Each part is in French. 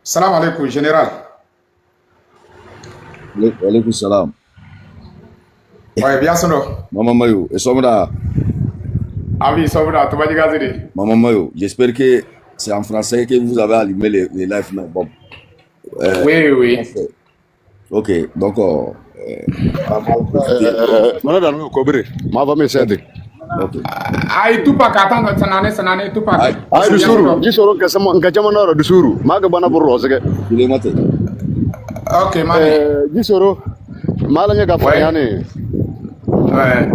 Salam alaikum, général. Alaikum salam. Ouais, bien sûr. Maman Mayo, et Somra, Ah oui, ça va, tu vas dire Gaziri. Maman Mayo, j'espère que c'est en français que vous avez allumé les lives. Mais bon, Oui, oui. parfait. Ok, donc, on va en profiter. Mana dan ko bire ma va me sede Ok. Aïe, tout pas qu'attendre, sanane, tout pas. ay du suru ji soro ka sama ka jama na du suru ma ga bana burro sege Il est maté. Ok, mani. ji soro mala nya ga Ouais. fayane Ouais.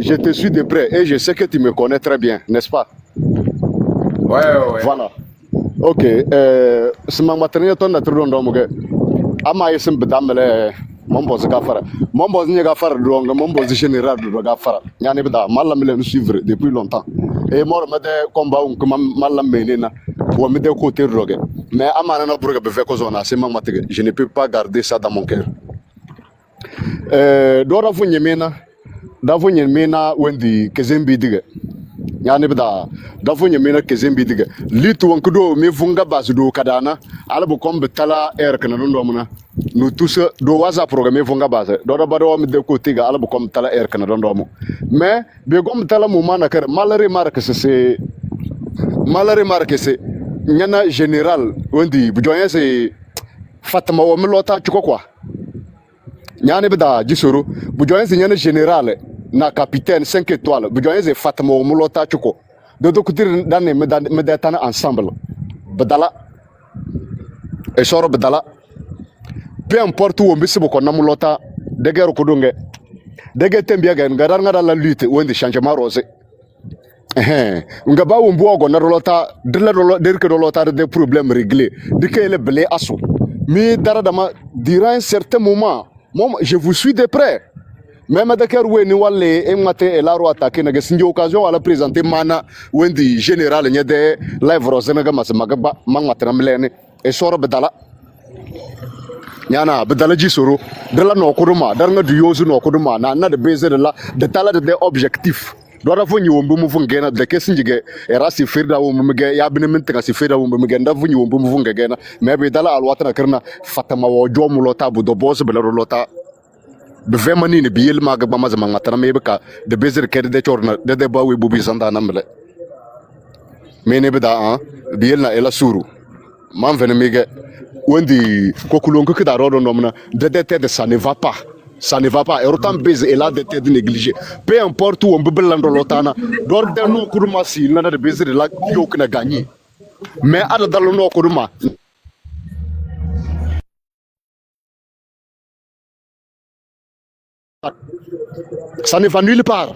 je te suis de près et je sais que tu me connais très bien n'est-ce pas Ouais. voilà ok sima materne ton na tudon do muge ama yesim bedamele mombo za gafara mombo nya gafara do nga mombo général do gafara nyane bida mala me le suivre depuis longtemps et mor me de combat on kuma mala menena wa me de côté roge mais amana na burga be fe ko zona sima matege je ne peux pas garder ça dans mon cœur dora fu nyemena da fu nyemena wendi kezembi dige yani bida da fu nyemena kezembi dige litu won kudo me funga basu do kadana ala bu kombe tala kana ndo muna nous tous do waza programme funga base do da bado mi de ko tiga ala bu kombe tala kana ndo mo mais be gom tala mu mana kar malare marque c'est nyana général wendi bu joyen c'est fatama wo mi lota chuko kwa nyane bida jisoro bujoyense nyane général na capitaine 5 étoiles bujoyense fatama wo mulota chuko do kutir dan ne medatan ensemble badala e soro badala peu importe où mbisi boko na mulota de guerre ko donge de guerre tembia ga ngada la lutte wonde changement rosé nga ba wo mbo go na rolota de la rolota de problèmes réglés de que le blé asso mais daradama durant un certain moment moi, je vous suis de près. Même d'accord, oui, nous allons et mater et la roi attaquer. N'a pas occasion à la présenter mana wendi général n'y a des live rosenaga mas magaba mangatram lene et sort bedala. Yana bedala jisoro de la no kuruma darnga du yozu no kuruma na de base de la de tala de objectif. Dora fu nyombu mu fungena de kesinjige era si firda wo mu ge ya bine min tanga si firda wo mu ge nda fu nyombu mu fungena me be dala alwata na kirna fatama wo jomu lota bu do boss be lota be vemani ne biyel maga ba mazama ngatana me be ka de bezer kede de chorna de ba we bubi sanda namle me ne be da biyel na ela suru man vene me ge wendi kokulon ko da rodo nomna de ça ne va pas. Ça ne va pas. Et autant baiser et là d'être négligé. Peu importe où on peut l'endre l'otana. D'or de nous kuruma si il n'a de baiser de là qui a gagné. Mais à dans le nom kuruma. Ça ne va nulle part.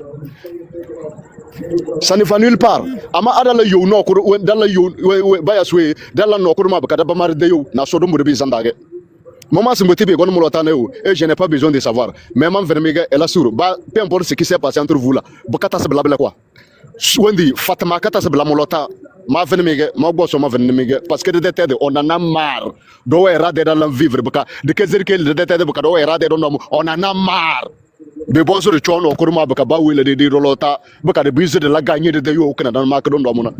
Ça ne va nulle part. Ama ada la yo no kuru dans la yo bayaswe dans la no kuruma bakada bamar de yo na sodo mu de bizandage. Maman se motive quand nous l'entendons et je n'ai pas besoin de savoir. Mais maman vermega elle a sur. Bah peu importe ce qui s'est passé entre vous là. Bokata se blabla quoi. Wendi Fatama kata se blamolota. Ma vermega, ma boss ma vermega parce que de tête on en a marre. Do era de dans vivre boka. De que dire que de tête boka do era de on en a marre. De bon sur le chono kuruma boka ba wile de rolota. Boka de bise de la gagner de yo kana dans ma don domona.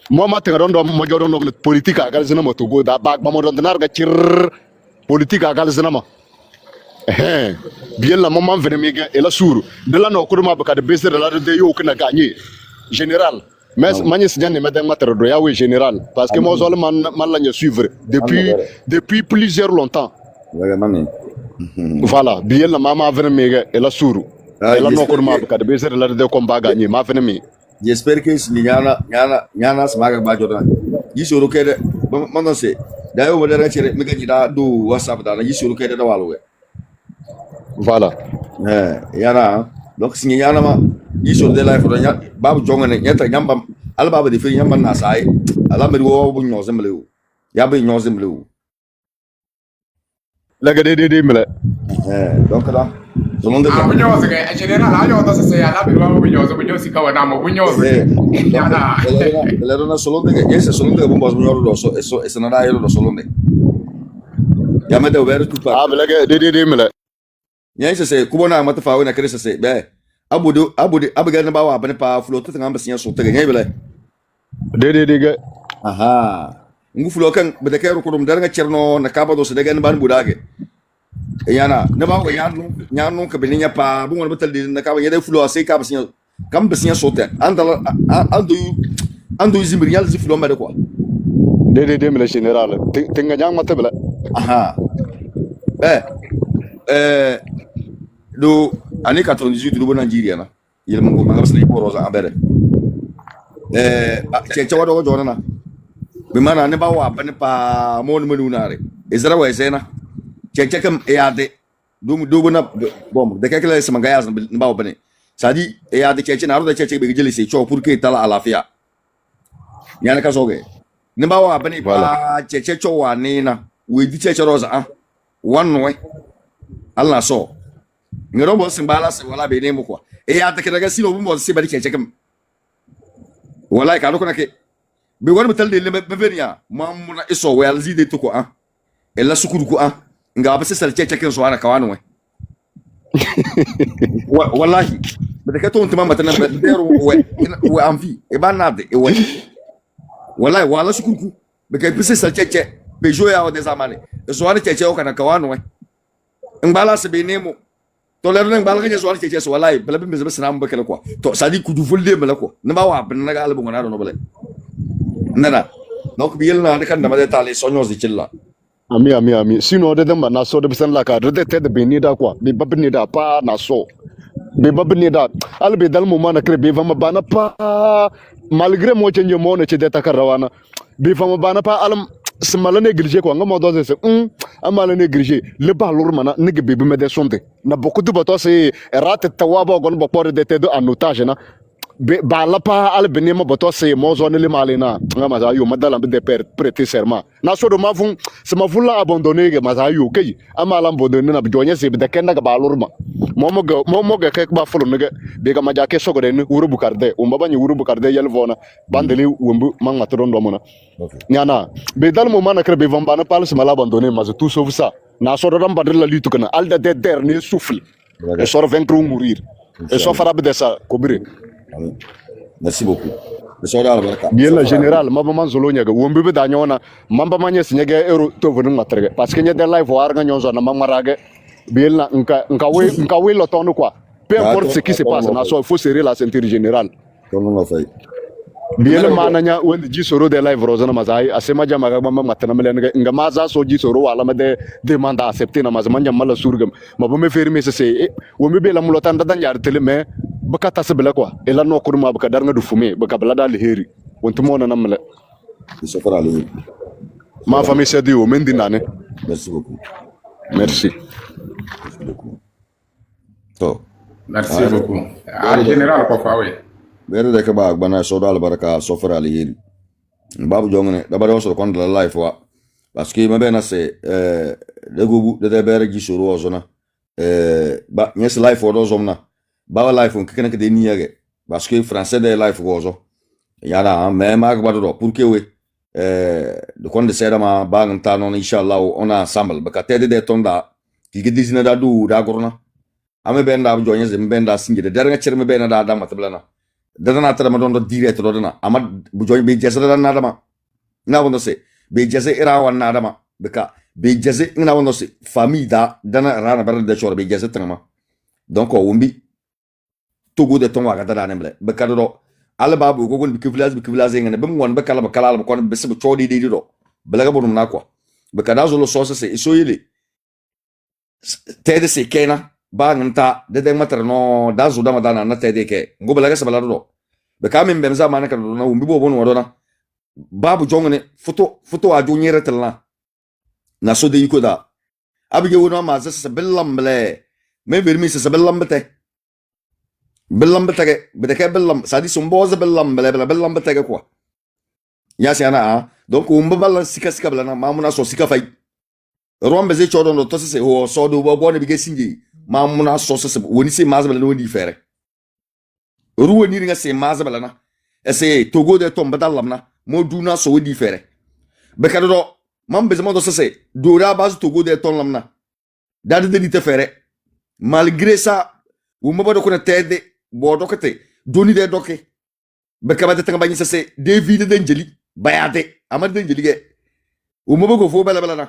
Moi ma tenga don mo jodon no politique a galzina mo to go da bag ma mo don narga chir politique à galzenama bien la maman venemiga et la sour de la no kuruma baka de baiser de la de yo kana gagner général mais magnis diane madame mater do yawe général parce que moi zol man la suivre depuis plusieurs longtemps voilà bien la maman venemiga et la sour et la no kuruma baka de baiser de la de combat gagner ma venemi J'espère que si nyana smaga ba jordan. Yisoro kede manon se. Dayo wala chere mega jida do WhatsApp da yisoro kede da walu. Voilà. Yana donc si nyana ma yisoro de life nya babu jongane nyata nyamba ala babu de fi nyamba na sai. Ala me wo bu nyoze mlewu. Ya be nyoze mlewu. La gade de mele. Donc là Solonde Ah, bunyoze ke général ayo to se ala bi wa bunyoze ka wana mo bunyoze. Yana. Lerona solonde ke ese solonde bu mbos bunyoru do so eso na da yero do solonde. Ya me de over tu pa. Ah, la gade de mele. Nya se kubona mata fa wona kere se be. Abuga na ba wa bane pa floto tanga mbasinya so tege nya bele. De. Aha. ngu fulo kan bede kero ko dum daranga cerno na kaba do se daga ban budage yana ne ba ko nyanu ka beninya pa bu won betal na kaba yede fulo sai kaba sinya kam be sinya sote andu zimrial zi fulo made quoi de le général tenga nyang mata bela aha do ani 98 do Nigeria na yel mo ma ngabs na ipo rosa abere che wado jona na bi mana ne ba wa bane pa mo no nunare ezra wa esena che kam eade do bona bom de kekele se mangaya na ba bane sadi eade che na ro de che be jeli se cho pour que tala alafia nyana ka soge ne ba wa bane pa che cho wa ni na we di che rosa one way Allah so ngero bo simbala se wala be ne mo kwa eade ke daga silo bo se ba di che kam wala ka do na ke be wani metal de be venia mamuna iso wel zide to ko ella sukuru ko nga ba se sal che ken so ana kawano wallahi be ka to ntuma matana be dero we anvi e ba nade e we wallahi wala sukuru ko be ka be se sal che be joya o desamane so ana che o kana kawano ngala se be nemo to le ren balga so ana che so wallahi bela be be sanam be kala ko to sadi ku du fulde bela ko ne ba wa ben naga albu ngana do no bele nana donc biel na kan dama de tali sonyo di chilla ami sino de dama na so de bisan la ka de te beni da quoi be babni da pa na so be babni da al be dal mo mana kre be fama bana pa malgré mo change mo ne che de ta karawana be fama bana pa alam smala négligé quoi ngamo do se amala négligé le ba lor mana nigi be me de sonde na beaucoup de bato c'est rate tawabo gon bopore de te de en otage na ba la pa al benema bato c'est mo zone le malena ngama za yo madala de prêter serment na so do ma fun se ma fulla abandonner ge ma za yo kay amala abandonner na jonya se de ken ga ba lor ma mo ga ke ba fulo nege be ga ma ja ke so go de wuro bukarde o mbaba ni wuro bukarde yel vona bandeli wumbu man matron do mona nyana be dal mo mana krebe vamba na pal se mala abandonner ma tout sauf ça na so do ramba de la lutte kana al de dernier souffle et so vaincre ou mourir et so fara de ça kobire. Merci beaucoup. Bien le général, maba man zolo nyaga wombe be danyona mamba manye sinyage euro to venu matrege parce que nyade live war nga nyonzo na mamarage bien la nka we lo tonu quoi. Peu importe ce qui se passe na so il faut serrer la ceinture générale. Bien le mananya when ji soro de live rozana mazai asema jama ga mama matana melen nga maza so ji soro wala ma de demanda accepter na mazama nyama la surgam maba me fermer se wombe be la mulotan da dan yar tele mais baka tasa bela quoi et là no kurma baka dar nga du fumé baka bela dal heri wonto mona namle so fara le ma famille c'est dio mendi nane merci beaucoup merci beaucoup to merci beaucoup général ko fawe bere de ka ba bana so dal baraka so fara le heri babu jongene da ba so kon la life wa parce que ma bena se de gobu de bere gi suru ozona ba nyes life o do zomna ba life on kekene ke de niage parce que français de life gozo yana mais ma ba do pour que we de kon de seda ma ba ngta non inshallah on ensemble ba ka tede de tonda ki ke dizina da du da gorna ame benda bu jonya zem benda singe de derga cerme bena da matablana dana tara ma don do direct do dana ama bu jonya be jesa da na dama na wondo se be jesa ira wan na dama beka be jesa na wondo se famille da dana rana bar de chor be jesa tama donc o wumbi togo de ton waga da nemble be kadro ala babu ko gon bi village ngene bem won be kala ko be se chodi de do belaga bonum na ko be kada zo lo sosa se isoyele tede se kena ba nganta de matar no da zo da madana na tede ke ngo belaga se balado be kamen bem za manaka do na wumbi bo bon wadona babu jongene foto a jonyere telna na so de yiko da abige wona ma se bellamble me vermi se bellambete bellam betege beteke bellam sadi sumboza bellam bellam betege quoi yasi ana donc umba ballan sika belana mamuna so sika fay rombe ze chodo no to se ho so do bo ne bige singi mamuna so se woni se maza belana woni fere ruwa ni nga se maza belana ese togo de tomba dallamna mo duna so woni fere be kaddo mambe ze mo do se do ra base togo de ton lamna dade de te fere malgré ça umba bo do ko tede bo dokete doni de doke be kaba de tanga bagni se de vide de njeli bayate amad de njeli ge o mo go fo bala bala na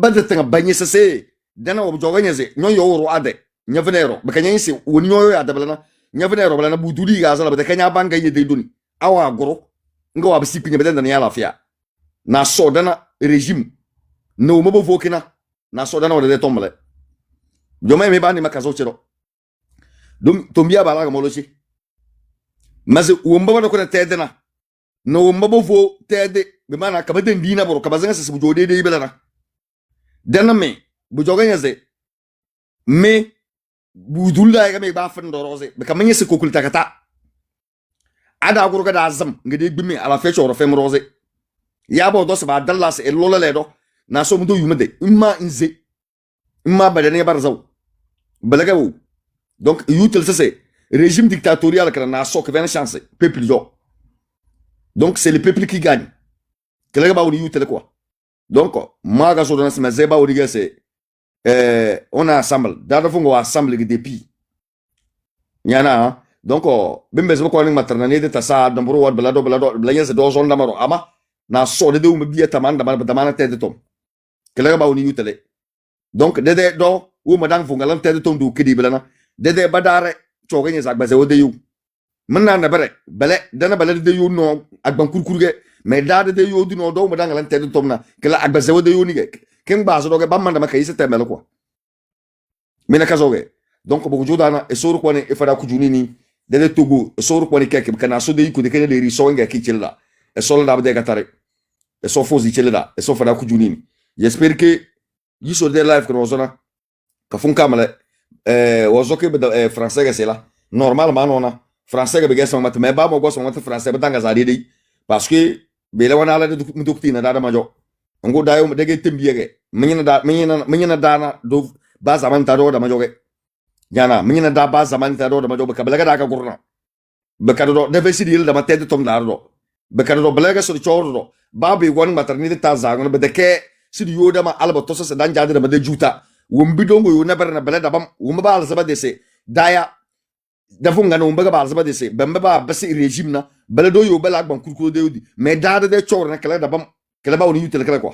ba de tanga banye se dana o joga nyeze nyo yo ro ade nya venero ba kanya nsi woni nyo yo ade bala na nya venero bala na buduli ga zala ba de kanya banga ye de duni awa goro nga wa bisi pinya bedanda na ya lafia na so dana regime no mo bo fokina na so dana o de tomle joma me ba ni makazo chero dum tombia bala ga molochi mas o mbaba no ko tedena no mbaba fo tede be mana ka baden dina boro ka bazanga se bu jode de belana dana me bu joganya ze me bu dulla ga me ba fan do rose be kamanye se kokul takata ada guru ga da azam ngade gbimi ala fe choro fe rose ya bo do se ba dalla se lola le do na so mu do yumade imma nze imma badane barzaw balaga wu donc yutel se régime dictatorial que na so que vient chance peuple yo donc c'est le peuple qui gagne que là ba woni yutel quoi donc maga so dans ma zeba woni gese on a ensemble da fongo ensemble depuis nyana donc bembe zo ko ni maternité de tasa dambro wad balado blanya se do zone damaro ama na so de um biya tamanda damana tede tom que là ba woni yutel donc de do wo madang fonga lam tede tom du kidi belana de badare chogenye zagba ze ode yu menna na bare bele dana bele de yu no agban kurkurge me dade de yu du no do mo dangalan tede tomna kala agba ze ode yu ni ge ken ba zo ge bamma ma kayise temel ko mina kazoge donc bo jodana e soru ko ne e fada ku junini de togo e soru ko ne keke kana so de yu ko de ken de ri so nge ki chilla e so la de gatare e so fozi chilla e so fada ku junini j'espère que yi so de live ko zona ka fun kamale wazoke be français ga sela normalement nona français ga be ga sama mais ba mo go sama français ba tanga zari dei parce que be le wana la de muduktina da majo ngo dayo de ge tembiege menyina dana do ba zaman ta do da majo ge jana menyina da ba zaman ta do da majo be kabla ga gurna be ka do de vesi dil da matete tom da do be ka do blega so chordo ba be gon maternité ta zagon be de ke si yoda ma alba to se dan jade da de juta wumbi dongo yo na barna bala dabam wumba ba alzaba dese daya da funga no wumba ba alzaba dese bamba ba basi regime na bala do yo bala agban kurkuro de yudi me dada de chor na kala dabam kala ba woni yutel kala ko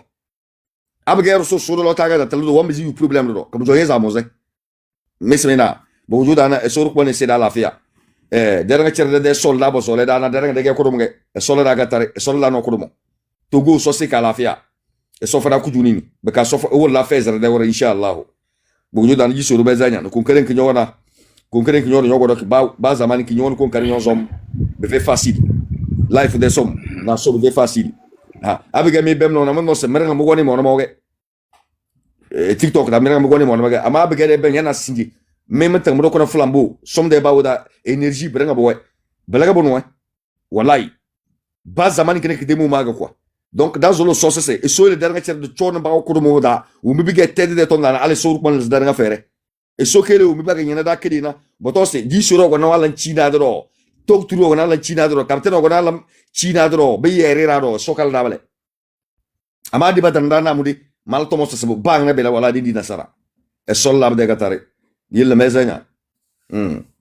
abgero so so lo taga da telo wambi yu problem do comme joye za moze mesmena bo wujuda na esor ko ne seda lafia deranga cerde de solda bo sole da na deranga de ko dum ge solda ga tare solda no ko dum togo so se kala lafia e so fara kujunini be ka so wala fezer de wora inshallah bu ñu daan gisoro be zanya ko keren ki ñona ko keren ki ñona ñogo do ba zamani ki ñon ko karen ñon zom be fait facile life de som na so be facile ha abiga mi bem no na mo se merenga mo goni mo no mo ge tiktok da merenga mo goni mo no ge ama abiga de ben yana singi même tan mo ko na flambeau som de ba wada énergie berenga bo we belaga bo no wallahi ba zamani kene ki demu maga quoi. Donc dans le sens c'est et sur le dernier tiers de chon ba ko mo da u mi biget tede de ton na ale so ko le dernier fere et so kele u mi ba nyana da kedina boto se di suro ko na wala china dro tok turo ko na la china dro kapten ko na la china dro be yere ra do so kala dabale ama di badanda na mudi mal to mo se bu bang na bela wala di nasara e sol la de gatare yilla mezanya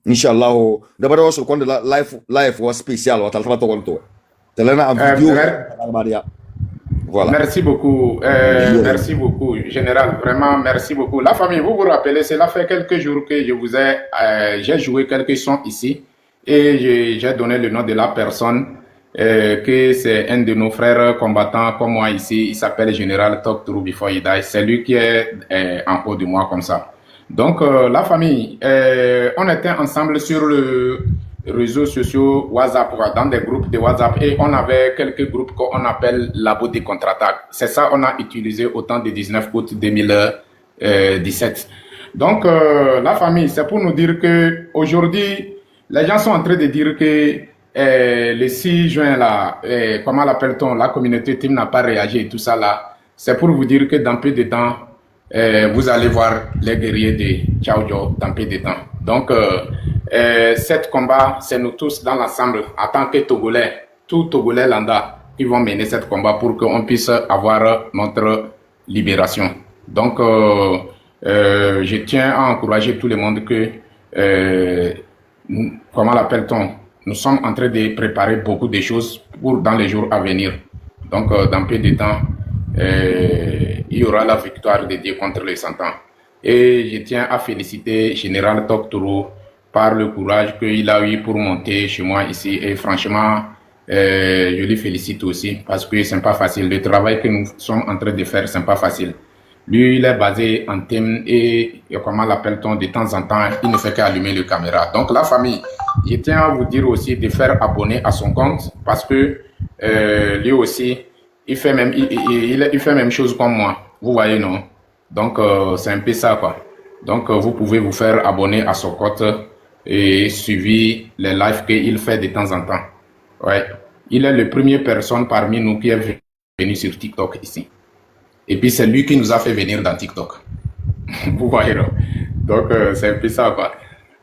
inshallah da ba do so ko life was special wa tal to ko telena am video voilà. Merci beaucoup, merci beaucoup, Général. Vraiment, merci beaucoup. La famille, vous vous rappelez, cela fait quelques jours que je vous ai, j'ai joué quelques sons ici et j'ai donné le nom de la personne, que c'est un de nos frères combattants comme moi ici. Il s'appelle Général Talk Through Before He Die. C'est lui qui est en haut de moi comme ça. Donc, la famille, on était ensemble sur le réseaux sociaux WhatsApp, dans des groupes de WhatsApp, et on avait quelques groupes qu'on appelle Labo des contre-attaques. C'est ça on a utilisé au temps du 19 août 2017. Donc la famille, c'est pour nous dire que aujourd'hui les gens sont en train de dire que le 6 juin là, comment l'appelle-t-on, la communauté team n'a pas réagi et tout ça là. C'est pour vous dire que dans peu de temps vous allez voir les guerriers de Tchaoudjo dans peu de temps. Donc cet combat, c'est nous tous dans l'ensemble, en tant que Togolais, tout Togolais lambda, qui vont mener cet combat pour qu'on puisse avoir notre libération. Donc, je tiens à encourager tout le monde que, comment l'appelle-t-on, nous sommes en train de préparer beaucoup de choses pour dans les jours à venir. Donc, dans peu de temps, il y aura la victoire de Dieu contre les Santans. Et je tiens à féliciter Général Toktoro par le courage qu'il a eu pour monter chez moi ici. Et franchement, je lui félicite aussi parce que c'est pas facile. Le travail que nous sommes en train de faire, c'est pas facile. Lui, il est basé en thème et comment l'appelle-t-on de temps en temps, il ne fait qu'allumer le caméra. Donc la famille, je tiens à vous dire aussi de faire abonner à son compte parce que lui aussi, il fait même chose comme moi. Vous voyez, non? Donc c'est un peu ça, quoi. Donc vous pouvez vous faire abonner à son compte et suivre les lives qu'il fait de temps en temps. Ouais. Il est le premier personne parmi nous qui est venu sur TikTok ici. Et puis c'est lui qui nous a fait venir dans TikTok. Vous voyez, non? Donc c'est un peu ça, quoi.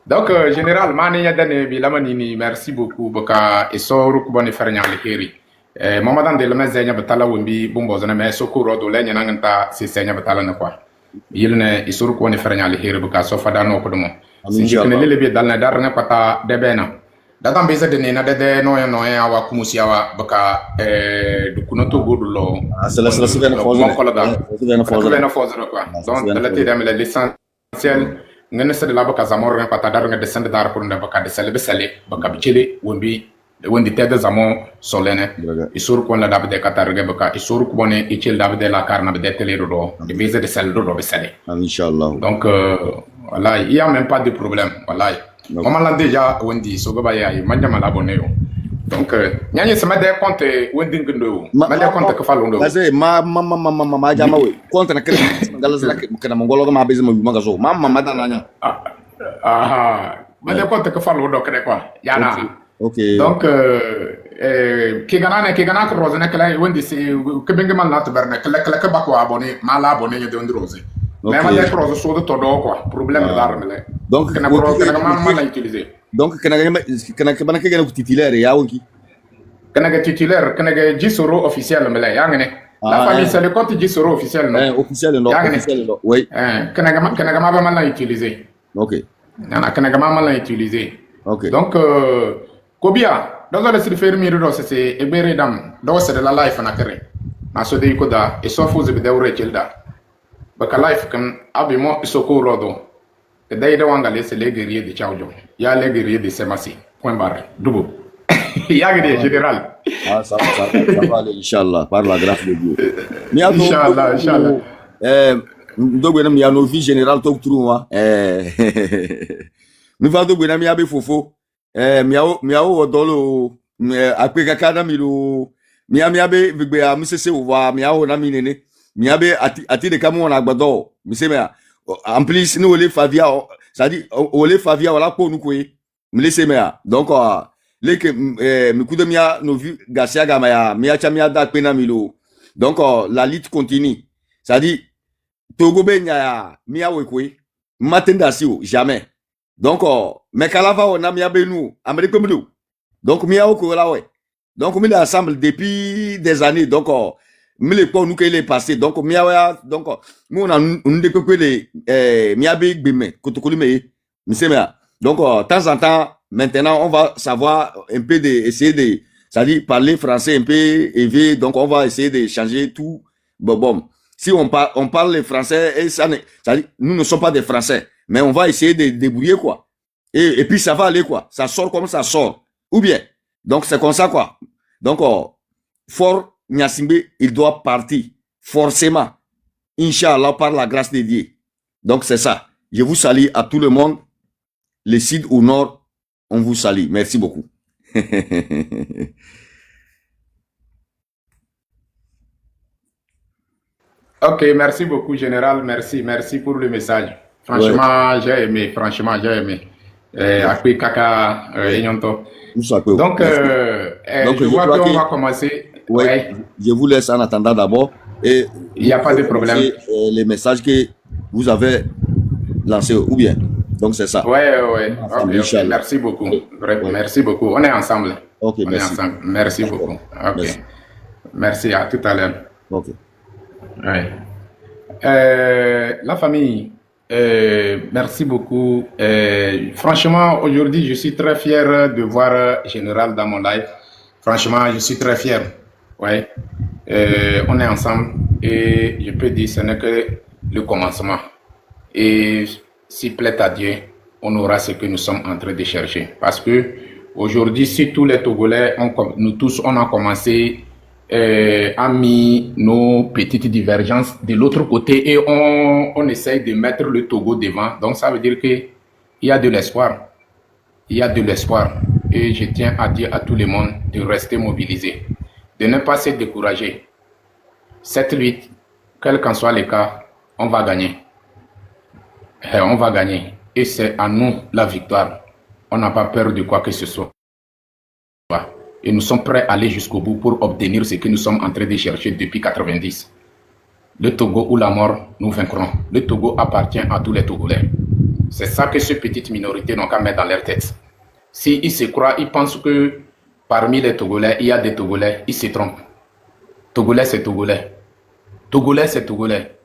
Donc général, merci beaucoup. Boka esoro kubone fernya lekeri. Mamadan de lama zenya batala wumbi bumbo zona me sokuro do lenya nanganta se senya batala na kwa. Yilne esoro kubone fernya lekeri boka so fada no kodomo. Sinjikne lele bi dalna darna pata debena. Datam beza de nena de no ya wa kumusi awa boka du kunoto godulo. Cela se vient na fozero quoi. Donc la te dame l'essentiel ngene sede la baka zamor ren pata dar nga descendre dar pour nda baka descendre be sale baka bichele wondi tede zamo solene isur ko la dabe de katar ge baka isur ko bone ichel dabe de la carne be de tele do de beze de sel do be sale inchallah. Donc voilà, il y a même pas de problème, voilà. Maman l'a déjà wondi so go ba yayi manjama la bonne yo. Donc nyanye sama de compte wondi ngendo ma de compte ko falo ndo Base ma jama we compte na kene galas la kana mongolo ma beze ma maga so ma dana nya ma de compte ko falo do kene quoi yana. OK. Donc ki gana ko rose na kala wondi si ke benga man la to berne kala ba ko abonné ma la abonné de wondi rose. Mais ma de rose so do to do quoi problème dar mele. Donc kana ko rose kana ma la utiliser. Donc kana bana ke gana ko titulaire ya wonki Kana titulaire, kana Jisoro officiel mele yangene. La famille c'est le compte Jisoro officiel non. Officiel non, officiel non. Oui. Kana ma mal utiliser. OK. Kana ma mal utiliser. OK. Donc Kobia, dans le faire miro c'est ebere dam, do c'est de la life na kere. Na so de koda e so fuze be dawre kelda. Baka life kam abimo isoko rodo. E dai de wangale c'est les guerriers de Tchaojo. Ya les guerriers de Semasi. Point barre. Double. Yagre général. Ça va aller, Inch'Allah, par la grâce de Dieu. Inch'Allah. Donc, il y a nos vies générales, tout le monde. Nous allons donc, il y a des fofos. Miao, dolo, après kakana milo, miabe, bigbe, monsieur, ou va, miao, nami nene, miabe, ati de camo en agbado, monsieur, en plus, nous, les Favia, ça dit, les Favia, voilà, pour nous, quoi, me laissez, donc, leke mikude mia no vu Garcia Gamaya mia chamia da pena milo. Donc la lutte continue. Ça dit Togo benya mia wekwe matenda sio jamais. Donc mais kalava on mia benu Amérique mulu. Donc mia oko la ouais. Donc on est ensemble depuis des années. Donc mais les points nous qu'il est passé. Donc mia ouais donc nous on a une depuis les mia big bime kotokoli me monsieur mia. Donc temps en temps maintenant, on va savoir un peu essayer de, c'est-à-dire parler français un peu élevé. Donc, on va essayer de changer tout. Bon. Si on parle le français, et ça, c'est-à-dire, nous ne sommes pas des Français, mais on va essayer de débrouiller, quoi. Et puis, ça va aller, quoi. Ça sort comme ça sort. Ou bien. Donc, c'est comme ça, quoi. Donc, Fort Nyasimbe, il doit partir. Forcément. Inch'Allah, par la grâce de Dieu. Donc, c'est ça. Je vous salue à tout le monde. Le sud ou nord, on vous salue. Merci beaucoup. Ok, merci beaucoup, général. Merci pour le message. Franchement, j'ai aimé. Après Kaka, Donc, je vois qu'on va commencer. Ouais. Je vous laisse en attendant d'abord. Et il n'y a pas de problème. Les messages que vous avez lancés, ou bien. Donc, c'est ça. Ouais. Okay. Merci beaucoup. Merci beaucoup. On est ensemble. Ok, merci. Merci beaucoup. Ok. Merci. À tout à l'heure. Ok. Ouais. La famille, merci beaucoup. Franchement, aujourd'hui, je suis très fier de voir Général dans mon live. Franchement, je suis très fier. Ouais. On est ensemble. Et je peux dire ce n'est que le commencement. Et s'il plaît à Dieu, on aura ce que nous sommes en train de chercher. Parce que aujourd'hui, si tous les Togolais, nous tous, on a commencé à mis nos petites divergences de l'autre côté et on essaye de mettre le Togo devant. Donc ça veut dire qu'il y a de l'espoir. Il y a de l'espoir. Et je tiens à dire à tout le monde de rester mobilisé, de ne pas se décourager. Cette lutte, quel qu'en soit le cas, on va gagner. Et on va gagner. Et c'est à nous la victoire. On n'a pas peur de quoi que ce soit. Et nous sommes prêts à aller jusqu'au bout pour obtenir ce que nous sommes en train de chercher depuis 90. Le Togo ou la mort, nous vaincrons. Le Togo appartient à tous les Togolais. C'est ça que ces petites minorités n'ont qu'à mettre dans leur tête. S'ils se croient, ils pensent que parmi les Togolais, il y a des Togolais, ils se trompent. Togolais, c'est Togolais. Togolais, c'est Togolais.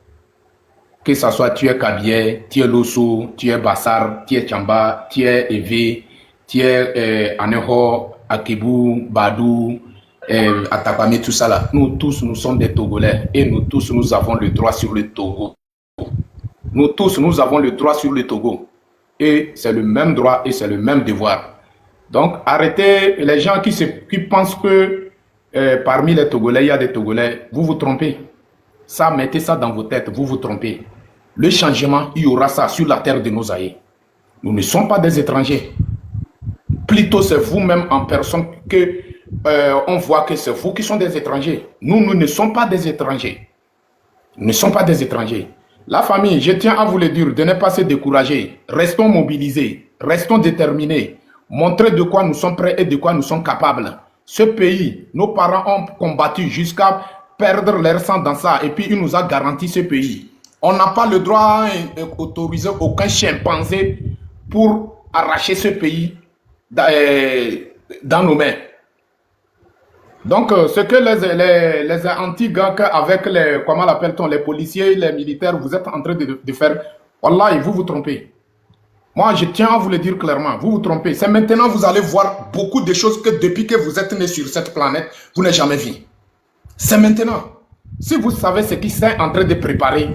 Que ce soit tu es Kabier, tu es Losso, tu es Bassar, tu es Tchamba, tu es Evé, tu es Aneho, Akibou, Badou, Atapami, tout ça là. Nous tous, nous sommes des Togolais et nous tous, nous avons le droit sur le Togo. Nous tous, nous avons le droit sur le Togo. Et c'est le même droit et c'est le même devoir. Donc, arrêtez les gens qui pensent que parmi les Togolais, il y a des Togolais. Vous vous trompez. Ça, mettez ça dans vos têtes, vous vous trompez. Le changement, il y aura ça sur la terre de nos aïeux. Nous ne sommes pas des étrangers. Plutôt, c'est vous-même en personne que on voit que c'est vous qui sont des étrangers. Nous ne sommes pas des étrangers. Nous ne sommes pas des étrangers. La famille, je tiens à vous le dire, de ne pas se décourager. Restons mobilisés, restons déterminés. Montrez de quoi nous sommes prêts et de quoi nous sommes capables. Ce pays, nos parents ont combattu jusqu'à perdre leur sang dans ça. Et puis, il nous a garanti ce pays. On n'a pas le droit d'autoriser aucun chimpanzé pour arracher ce pays dans nos mains. Donc, ce que les anti-gangs avec les, comment l'appelle-t-on, les policiers, les militaires, vous êtes en train de faire, wallah, vous vous trompez. Moi, je tiens à vous le dire clairement, vous vous trompez. C'est maintenant que vous allez voir beaucoup de choses que depuis que vous êtes né sur cette planète, vous n'avez jamais vu. C'est maintenant. Si vous savez ce qui s'est en train de préparer,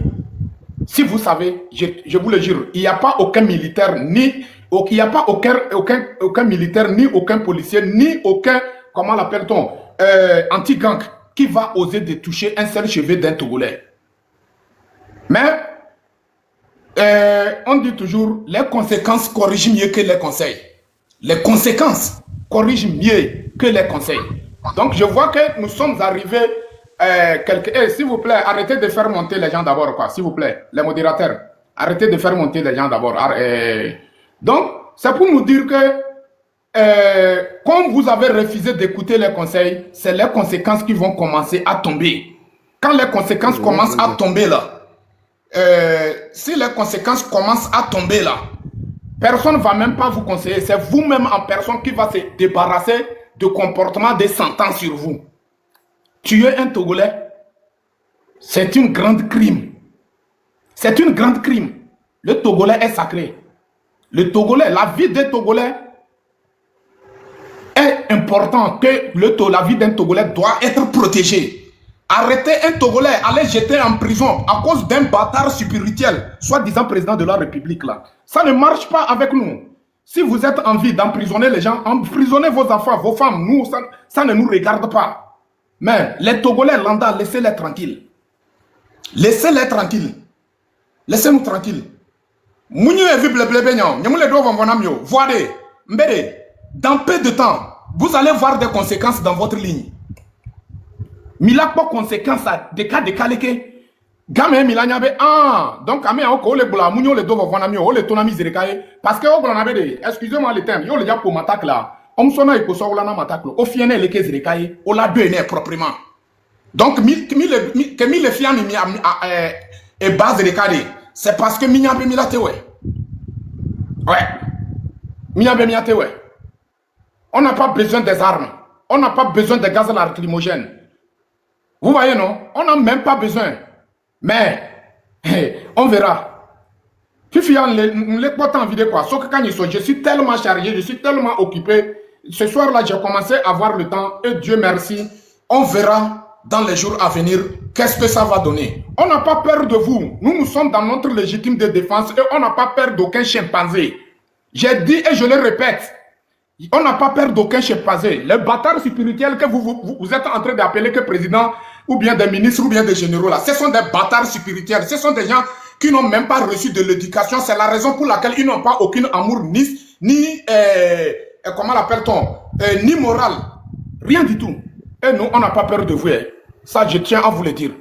si vous savez, je vous le jure, il n'y a pas aucun militaire, il n'y a pas aucun militaire, ni aucun policier, ni aucun, comment l'appelle-t-on, anti-gang qui va oser de toucher un seul cheveu d'un Togolais. Mais, on dit toujours, les conséquences corrigent mieux que les conseils. Les conséquences corrigent mieux que les conseils. Donc, je vois que nous sommes arrivés, s'il vous plaît, arrêtez de faire monter les gens d'abord, quoi, s'il vous plaît, les modérateurs. Arrêtez de faire monter les gens d'abord. Donc, c'est pour nous dire que, comme vous avez refusé d'écouter les conseils, c'est les conséquences qui vont commencer à tomber. Quand les conséquences commencent à tomber là, si les conséquences commencent à tomber là, personne ne va même pas vous conseiller. C'est vous-même en personne qui va se débarrasser de comportements de 100 ans sur vous. Tuer un Togolais, c'est une grande crime. C'est une grande crime. Le Togolais est sacré. Le Togolais, la vie des Togolais est important, que la vie d'un Togolais doit être protégée. Arrêter un Togolais, aller jeter en prison à cause d'un bâtard spirituel, soi-disant président de la République là. Ça ne marche pas avec nous. Si vous êtes en vie d'emprisonner les gens, emprisonnez vos enfants, vos femmes, nous, ça ne nous regarde pas. Mais les Togolais lambda, laissez-les tranquilles. Laissez-les tranquilles. Laissez-nous tranquilles. Dans peu de temps, vous allez voir des conséquences dans votre ligne. Mila pas conséquence à des cas de calque. Gamé Milanyabe donc amé oko le bula munyo le dovo vana mio le tonami zerekaye parce que o glonabe de excusez-moi le terme yo le ja pour m'attaque là. On sona iko so wala na m'attaque o fiene le ke zerekaye o la deux né proprement. Donc que mi le fiami mi et base de cadre, c'est parce que minyabe milate ouais. Ouais. Minyabe milate ouais. On n'a pas besoin des armes. On n'a pas besoin de gaz lacrymogène. Vous voyez, non? On n'a même pas besoin. Mais, on verra. Fifi, les potes en vidéo, quoi. Sauf que quand ils sont, je suis tellement chargé, je suis tellement occupé. Ce soir-là, j'ai commencé à avoir le temps. Et Dieu merci, on verra dans les jours à venir, qu'est-ce que ça va donner? On n'a pas peur de vous. Nous sommes dans notre légitime de défense et on n'a pas peur d'aucun chimpanzé. J'ai dit et je le répète, on n'a pas peur d'aucun chimpanzé. Les bâtards spirituels que vous êtes en train d'appeler que président ou bien des ministres ou bien des généraux là, ce sont des bâtards spirituels. Ce sont des gens qui n'ont même pas reçu de l'éducation. C'est la raison pour laquelle ils n'ont pas aucun amour ni comment l'appelle-t-on, ni moral. Rien du tout. Et nous, on n'a pas peur de vous. Ça, je tiens à vous le dire.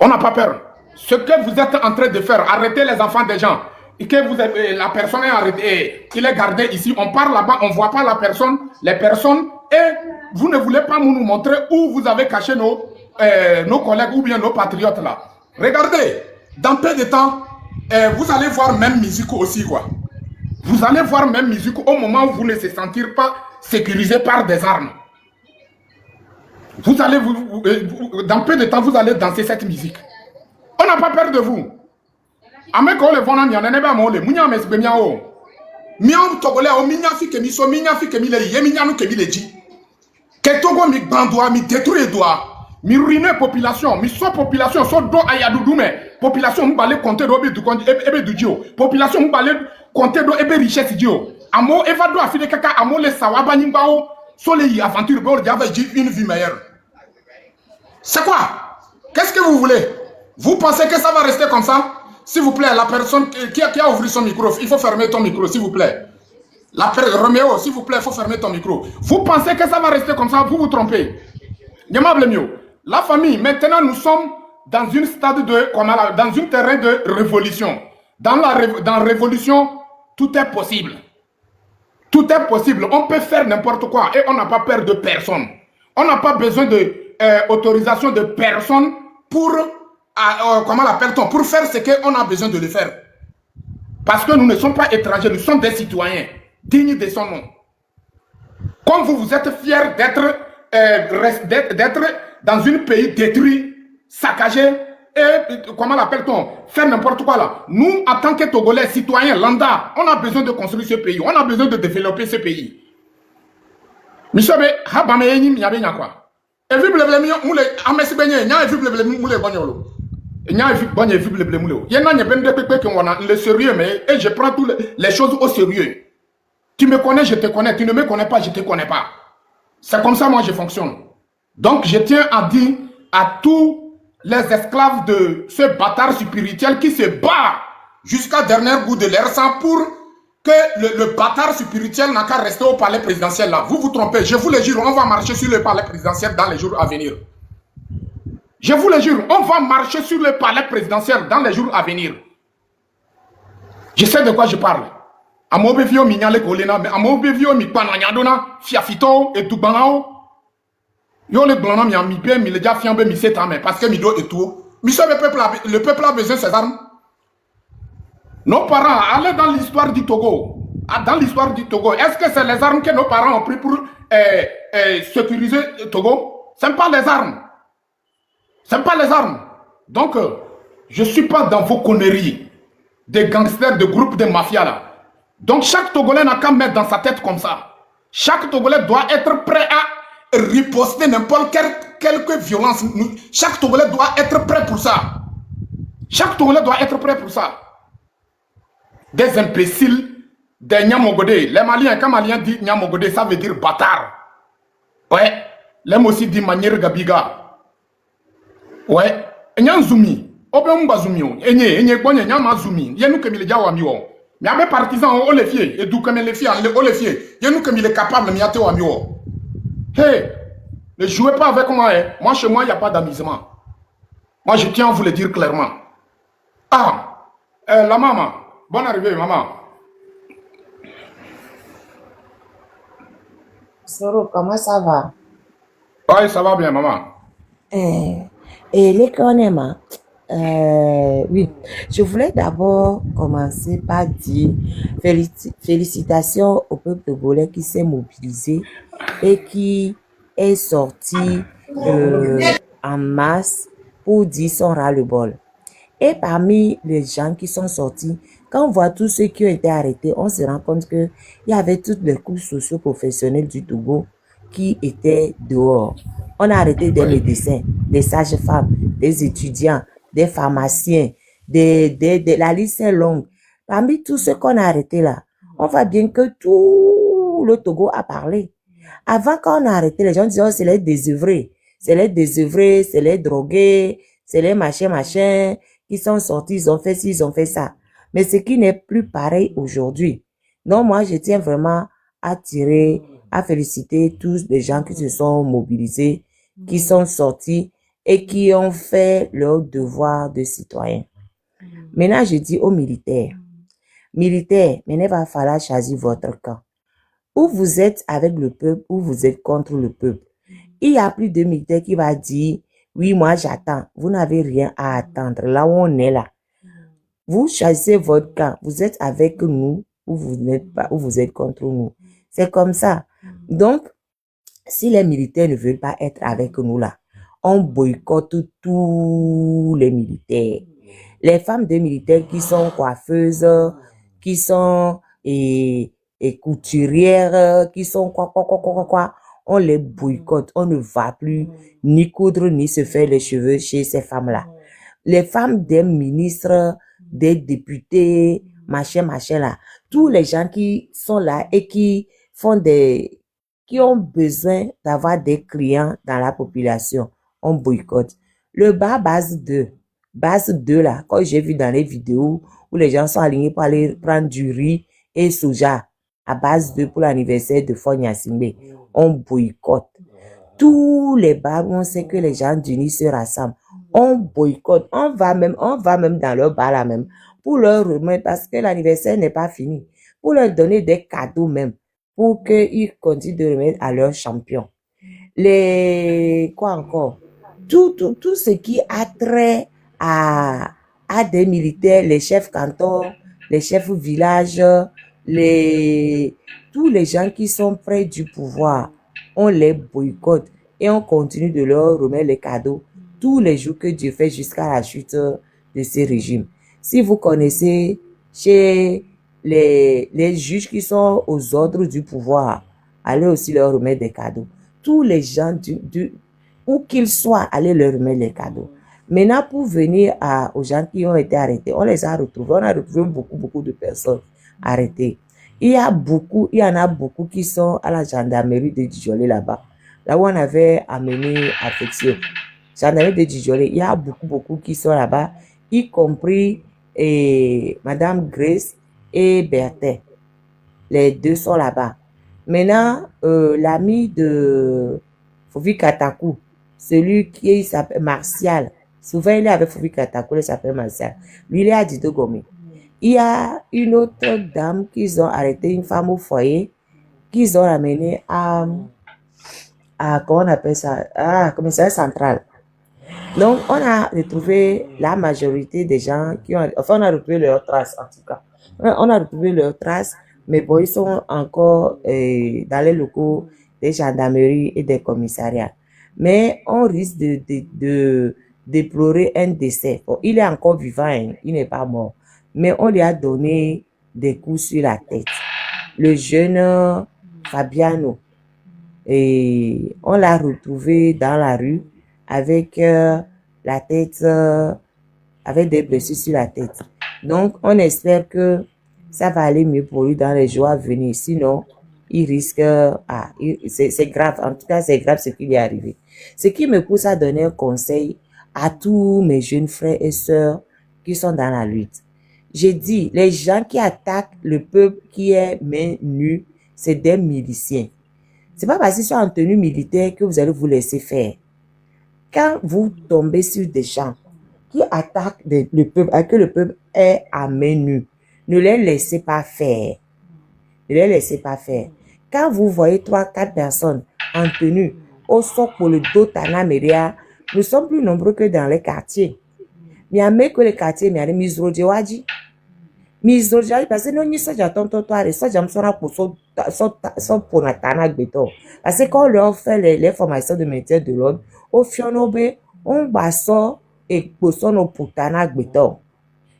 On n'a pas peur. Ce que vous êtes en train de faire, arrêtez les enfants des gens. Et que vous avez, la personne est arrêtée, il est gardé ici. On part là-bas, on ne voit pas la personne, les personnes. Et vous ne voulez pas nous montrer où vous avez caché nos collègues ou bien nos patriotes là. Regardez, dans peu de temps, vous allez voir même musique aussi, quoi. Vous allez voir même musique au moment où vous ne se sentirez pas sécurisé par des armes. Vous allez, dans peu de temps, vous allez danser cette musique. On n'a pas peur de vous. Ameko le vona nyane neba mo le munya mesbe miao. Miao togole o minya fi kemi so minya fi kemi le ye minya no kemi le ji. Ke togo mi bandwa mi détruire doa. Mi ruiner population, mi so population so do ayadudu me. Population mbale compter do be du konji ebe du dio. Population mbale compter do ebe richesse dio. Amo eva do afide kaka amo le sawaba nyimbao so le yi aventure be o diava ji une vie meilleure. C'est quoi? Qu'est-ce que vous voulez? Vous pensez que ça va rester comme ça? S'il vous plaît, la personne qui a ouvert son micro, il faut fermer ton micro, s'il vous plaît. Roméo, s'il vous plaît, il faut fermer ton micro. Vous pensez que ça va rester comme ça? Vous vous trompez. La famille, maintenant, nous sommes dans une stade de, dans un terrain de révolution. Dans la révolution, tout est possible. Tout est possible. On peut faire n'importe quoi et on n'a pas peur de personne. On n'a pas besoin d'autorisation de personne pour... comment l'appelle-t-on? Pour faire ce qu'on a besoin de le faire. Parce que nous ne sommes pas étrangers, nous sommes des citoyens dignes de son nom. Comme vous êtes fiers d'être dans un pays détruit, saccagé, et comment l'appelle-t-on? Faire n'importe quoi là. Nous, en tant que Togolais, citoyens, lambda, on a besoin de construire ce pays, on a besoin de développer ce pays. Monsieur, quoi? Et vous le sérieux, mais et je prends toutes les choses au sérieux. Tu me connais, je te connais. Tu ne me connais pas, je ne te connais pas. C'est comme ça, moi, je fonctionne. Donc, je tiens à dire à tous les esclaves de ce bâtard spirituel qui se bat jusqu'à dernier bout de leur sang pour que le bâtard spirituel n'a qu'à rester au palais présidentiel là. Vous vous trompez. Je vous le jure, on va marcher sur le palais présidentiel dans les jours à venir. Je vous le jure, on va marcher sur le palais présidentiel dans les jours à venir. Je sais de quoi je parle. Amobevio minyale kolena, mais amobevio mi pananyadona, fiafito et tubanao. Yo le blanc mi amipe, mi le déjà fiambe mi setame, parce que mi do et tout. Mi savez le peuple a besoin de ses armes. Nos parents, allez dans l'histoire du Togo. Dans l'histoire du Togo, est-ce que c'est les armes que nos parents ont pris pour sécuriser le Togo? Ce n'est pas les armes. Ce n'est pas les armes. Donc, je ne suis pas dans vos conneries. Des gangsters, de groupes de mafia là. Donc, chaque Togolais n'a qu'à mettre dans sa tête comme ça. Chaque Togolais doit être prêt à riposter n'importe quelque violence. Chaque Togolais doit être prêt pour ça. Chaque Togolais doit être prêt pour ça. Des imbéciles, des Nyamogodé. Les Maliens, quand Maliens disent Nyamogodé, ça veut dire bâtard. Ouais. Les aussi dit manière gabiga. Ouais. Nyanzumi. Obe zumi. Enye bonye nyama zumi. Yenou que mi le jawa miwo. Mais mes partisans ont les fiers. Et d'où comme les fiers, on les fiers. Yenou que mi le capable, mi ate wa miwo. Hey, ne jouez pas avec moi. Hein. Moi, chez moi, il n'y a pas d'amusement. Moi, je tiens à vous le dire clairement. Ah, la maman. Bonne arrivée, maman. Soro, comment ça va? Oui, ça va bien, maman. Et les Konema, oui, je voulais d'abord commencer par dire félicitations au peuple togolais qui s'est mobilisé et qui est sorti en masse pour dire son ras-le-bol. Et parmi les gens qui sont sortis, quand on voit tous ceux qui ont été arrêtés, on se rend compte qu'il y avait toutes les couches socio-professionnelles du Togo qui étaient dehors. On a arrêté des médecins, des sages-femmes, des étudiants, des pharmaciens, la liste est longue. Parmi tous ceux qu'on a arrêtés là, on voit bien que tout le Togo a parlé. Avant, quand on a arrêté, les gens disaient, oh, c'est les désœuvrés. C'est les désœuvrés, c'est les drogués, c'est les machins, qui sont sortis, ils ont fait ci, ils ont fait ça. Mais ce qui n'est plus pareil aujourd'hui. Donc, moi, je tiens vraiment à féliciter tous les gens qui se sont mobilisés, qui sont sortis et qui ont fait leur devoir de citoyen. Maintenant, je dis aux militaires, maintenant, il va falloir choisir votre camp. Ou vous êtes avec le peuple, ou vous êtes contre le peuple. Il y a plus de militaires qui va dire, oui, moi j'attends. Vous n'avez rien à attendre. Là où on est là. Vous choisissez votre camp. Vous êtes avec nous, ou vous n'êtes pas, ou vous êtes contre nous. C'est comme ça. Donc, si les militaires ne veulent pas être avec nous là, on boycotte tous les militaires. Les femmes de militaires qui sont coiffeuses, qui sont et couturières, qui sont quoi, on les boycotte. On ne va plus ni coudre ni se faire les cheveux chez ces femmes-là. Les femmes des ministres, des députés, machin là, tous les gens qui sont là et qui ont besoin d'avoir des clients dans la population, on boycotte. Le base 2 là, quand j'ai vu dans les vidéos où les gens sont alignés pour aller prendre du riz et soja à base 2 pour l'anniversaire de Fonya Simbe, on boycotte. Tous les bars où on sait que les gens d'Unis se rassemblent, on boycotte. On va même dans leur bar là même pour leur remettre, parce que l'anniversaire n'est pas fini, pour leur donner des cadeaux même, pour qu'ils continuent de remettre à leurs champions. Quoi encore? Tout ce qui a trait à des militaires, les chefs cantons, les chefs villages, tous les gens qui sont près du pouvoir, on les boycotte et on continue de leur remettre les cadeaux tous les jours que Dieu fait jusqu'à la chute de ces régimes. Si vous connaissez chez les juges qui sont aux ordres du pouvoir, allez aussi leur remettre des cadeaux. Tous les gens où qu'ils soient, allez leur remettre les cadeaux. Maintenant, pour venir aux gens qui ont été arrêtés, on les a retrouvés. On a retrouvé beaucoup de personnes arrêtées. Il y en a beaucoup qui sont à la gendarmerie de Djidjolé là-bas. Là où on avait amené affection. Gendarmerie de Djidjolé, il y a beaucoup qui sont là-bas, y compris Madame Grace et Bertin. Les deux sont là-bas. Maintenant, l'ami de Fofi Katakou, celui qui s'appelle Martial, souvent il est avec Fofi Katakou, il s'appelle Martial. Lui, il est à Dido Gomé. Il y a une autre dame qu'ils ont arrêté, une femme au foyer, qu'ils ont ramenée à comment on appelle ça, commissariat central. Donc, on a retrouvé la majorité des gens on a retrouvé leurs traces, en tout cas. On a retrouvé leurs traces, mais bon, ils sont encore dans les locaux des gendarmeries et des commissariats. Mais on risque de déplorer un décès. Bon, il est encore vivant, hein, il n'est pas mort. Mais on lui a donné des coups sur la tête. Le jeune Fabiano, et on l'a retrouvé dans la rue avec la tête, avec des blessures sur la tête. Donc, on espère que ça va aller mieux pour lui dans les jours à venir. Sinon, il risque... c'est grave. En tout cas, c'est grave ce qui lui est arrivé. Ce qui me pousse à donner un conseil à tous mes jeunes frères et sœurs qui sont dans la lutte. J'ai dit, les gens qui attaquent le peuple qui est main nue, c'est des miliciens. C'est pas parce qu'ils sont en tenue militaire que vous allez vous laisser faire. Quand vous tombez sur des gens qui attaquent le peuple, que le peuple est à main nue, ne les laissez pas faire. Ne les laissez pas faire. Quand vous voyez 3-4 personnes en tenue, au soc pour le dos Tanameria, nous sommes plus nombreux que dans les quartiers. Mais à que les quartiers, mais à misro jewaji. Misro jewaji, parce que nous n'y sommes pas tonton toi, ça j'aime ça pour son pour Natana Beto. Parce que quand on leur fait les formations de maintien de l'ordre, au Fionobe, on va ça et pour son putana Beto.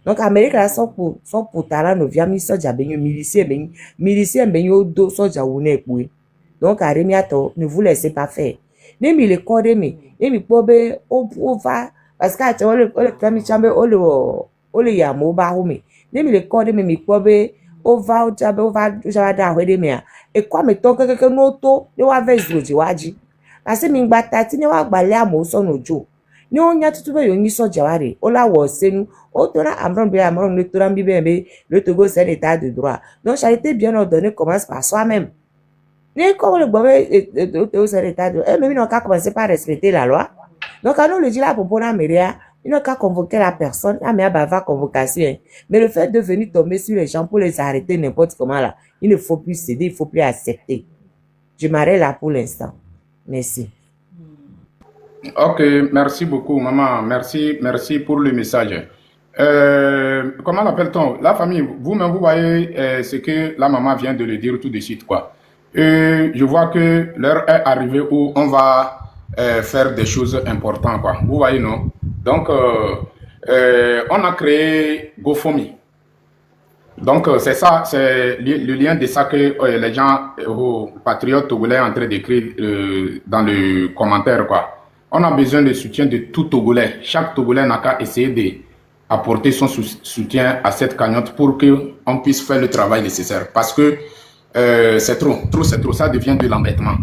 Donc, Amérique, là, son putana, nous vient mis ça, j'ai béni, milicien, béni, au dos, ça, j'ai ouné, oui. Donc, Arimiato, ne vous laissez pas faire. Ne me le code, ne me pobe, au va, parce que le trami chambe, o le yamo bahume. Ne me le code, me pobe, o va, o va, java me. Et quoi me toque que noto, ne wa vezro jiwaji. Parce que mingbatati ne wa balea mo son ojo. Ni o nya tutu be yo ni so jawari o la wo senu o tora amron le tora mbibembe le Togo c'est l'état de droit. Donc charité bien ordonnée commence par soi-même. Mais comme le Togo c'est l'état de droit, même ils n'ont qu'à commencer par respecter la loi. Donc à nous le dit là pour la méria, ils n'ont qu'à convoquer la personne, à mais bava convocation. Mais le fait de venir tomber sur les gens pour les arrêter n'importe comment là, il ne faut plus céder, il ne faut plus accepter. Je m'arrête là pour l'instant. Merci. Ok, merci beaucoup, maman. Merci pour le message. Comment l'appelle-t-on? La famille, vous-même, vous voyez ce que la maman vient de le dire tout de suite, quoi. Je vois que l'heure est arrivée où on va faire des choses importantes, quoi. Vous voyez, non? Donc, on a créé GoFundMe. Donc, c'est ça, c'est le lien de ça que les gens, patriotes togolais, sont en train d'écrire dans le commentaire, quoi. On a besoin de soutien de tout Togolais. Chaque Togolais n'a qu'à essayer d'apporter son soutien à cette cagnotte pour qu'on puisse faire le travail nécessaire. Parce que c'est trop, ça devient de l'embêtement.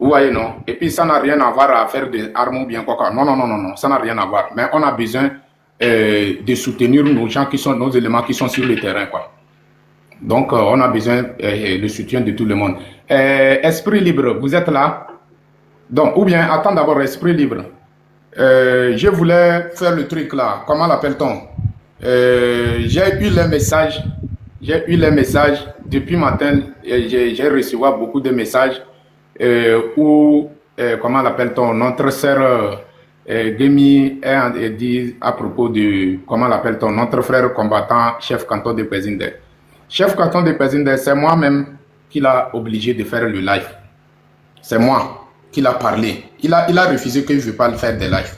Vous voyez, non? Et puis, ça n'a rien à voir à faire des armes ou bien quoi. Non, ça n'a rien à voir. Mais on a besoin de soutenir nos gens qui sont, nos éléments qui sont sur le terrain, quoi. Donc, on a besoin du soutien de tout le monde. Esprit libre, vous êtes là? Donc, ou bien, attends d'abord, esprit libre. Je voulais faire le truc là. Comment l'appelle-t-on? J'ai eu les messages. Depuis matin. J'ai reçu beaucoup de messages où, comment l'appelle-t-on? Notre sœur Gemi dit à propos de, comment l'appelle-t-on? Notre frère combattant, chef canton de Pézinde. Chef canton de Pézinde, c'est moi-même qui l'a obligé de faire le live. C'est moi. Il a parlé. Il a refusé que je ne veux pas le faire des lives.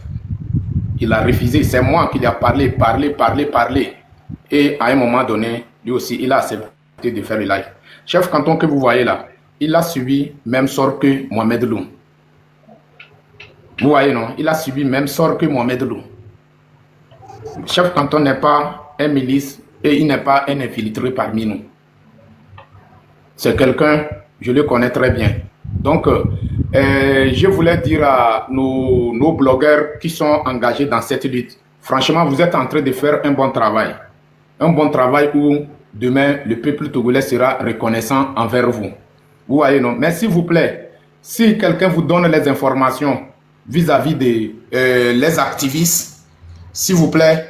Il a refusé. C'est moi qui lui a parlé. Et à un moment donné, lui aussi, il a accepté de faire le live. Chef canton que vous voyez là, il a subi même sort que Mohamed Lou. Vous voyez, non? Il a subi même sort que Mohamed Lou. Chef canton n'est pas un milice et il n'est pas un infiltré parmi nous. C'est quelqu'un, je le connais très bien. Donc, je voulais dire à nos blogueurs qui sont engagés dans cette lutte, franchement, vous êtes en train de faire un bon travail. Un bon travail où demain, le peuple togolais sera reconnaissant envers vous. Vous voyez, non? Mais s'il vous plaît, si quelqu'un vous donne les informations vis-à-vis des les activistes, s'il vous plaît,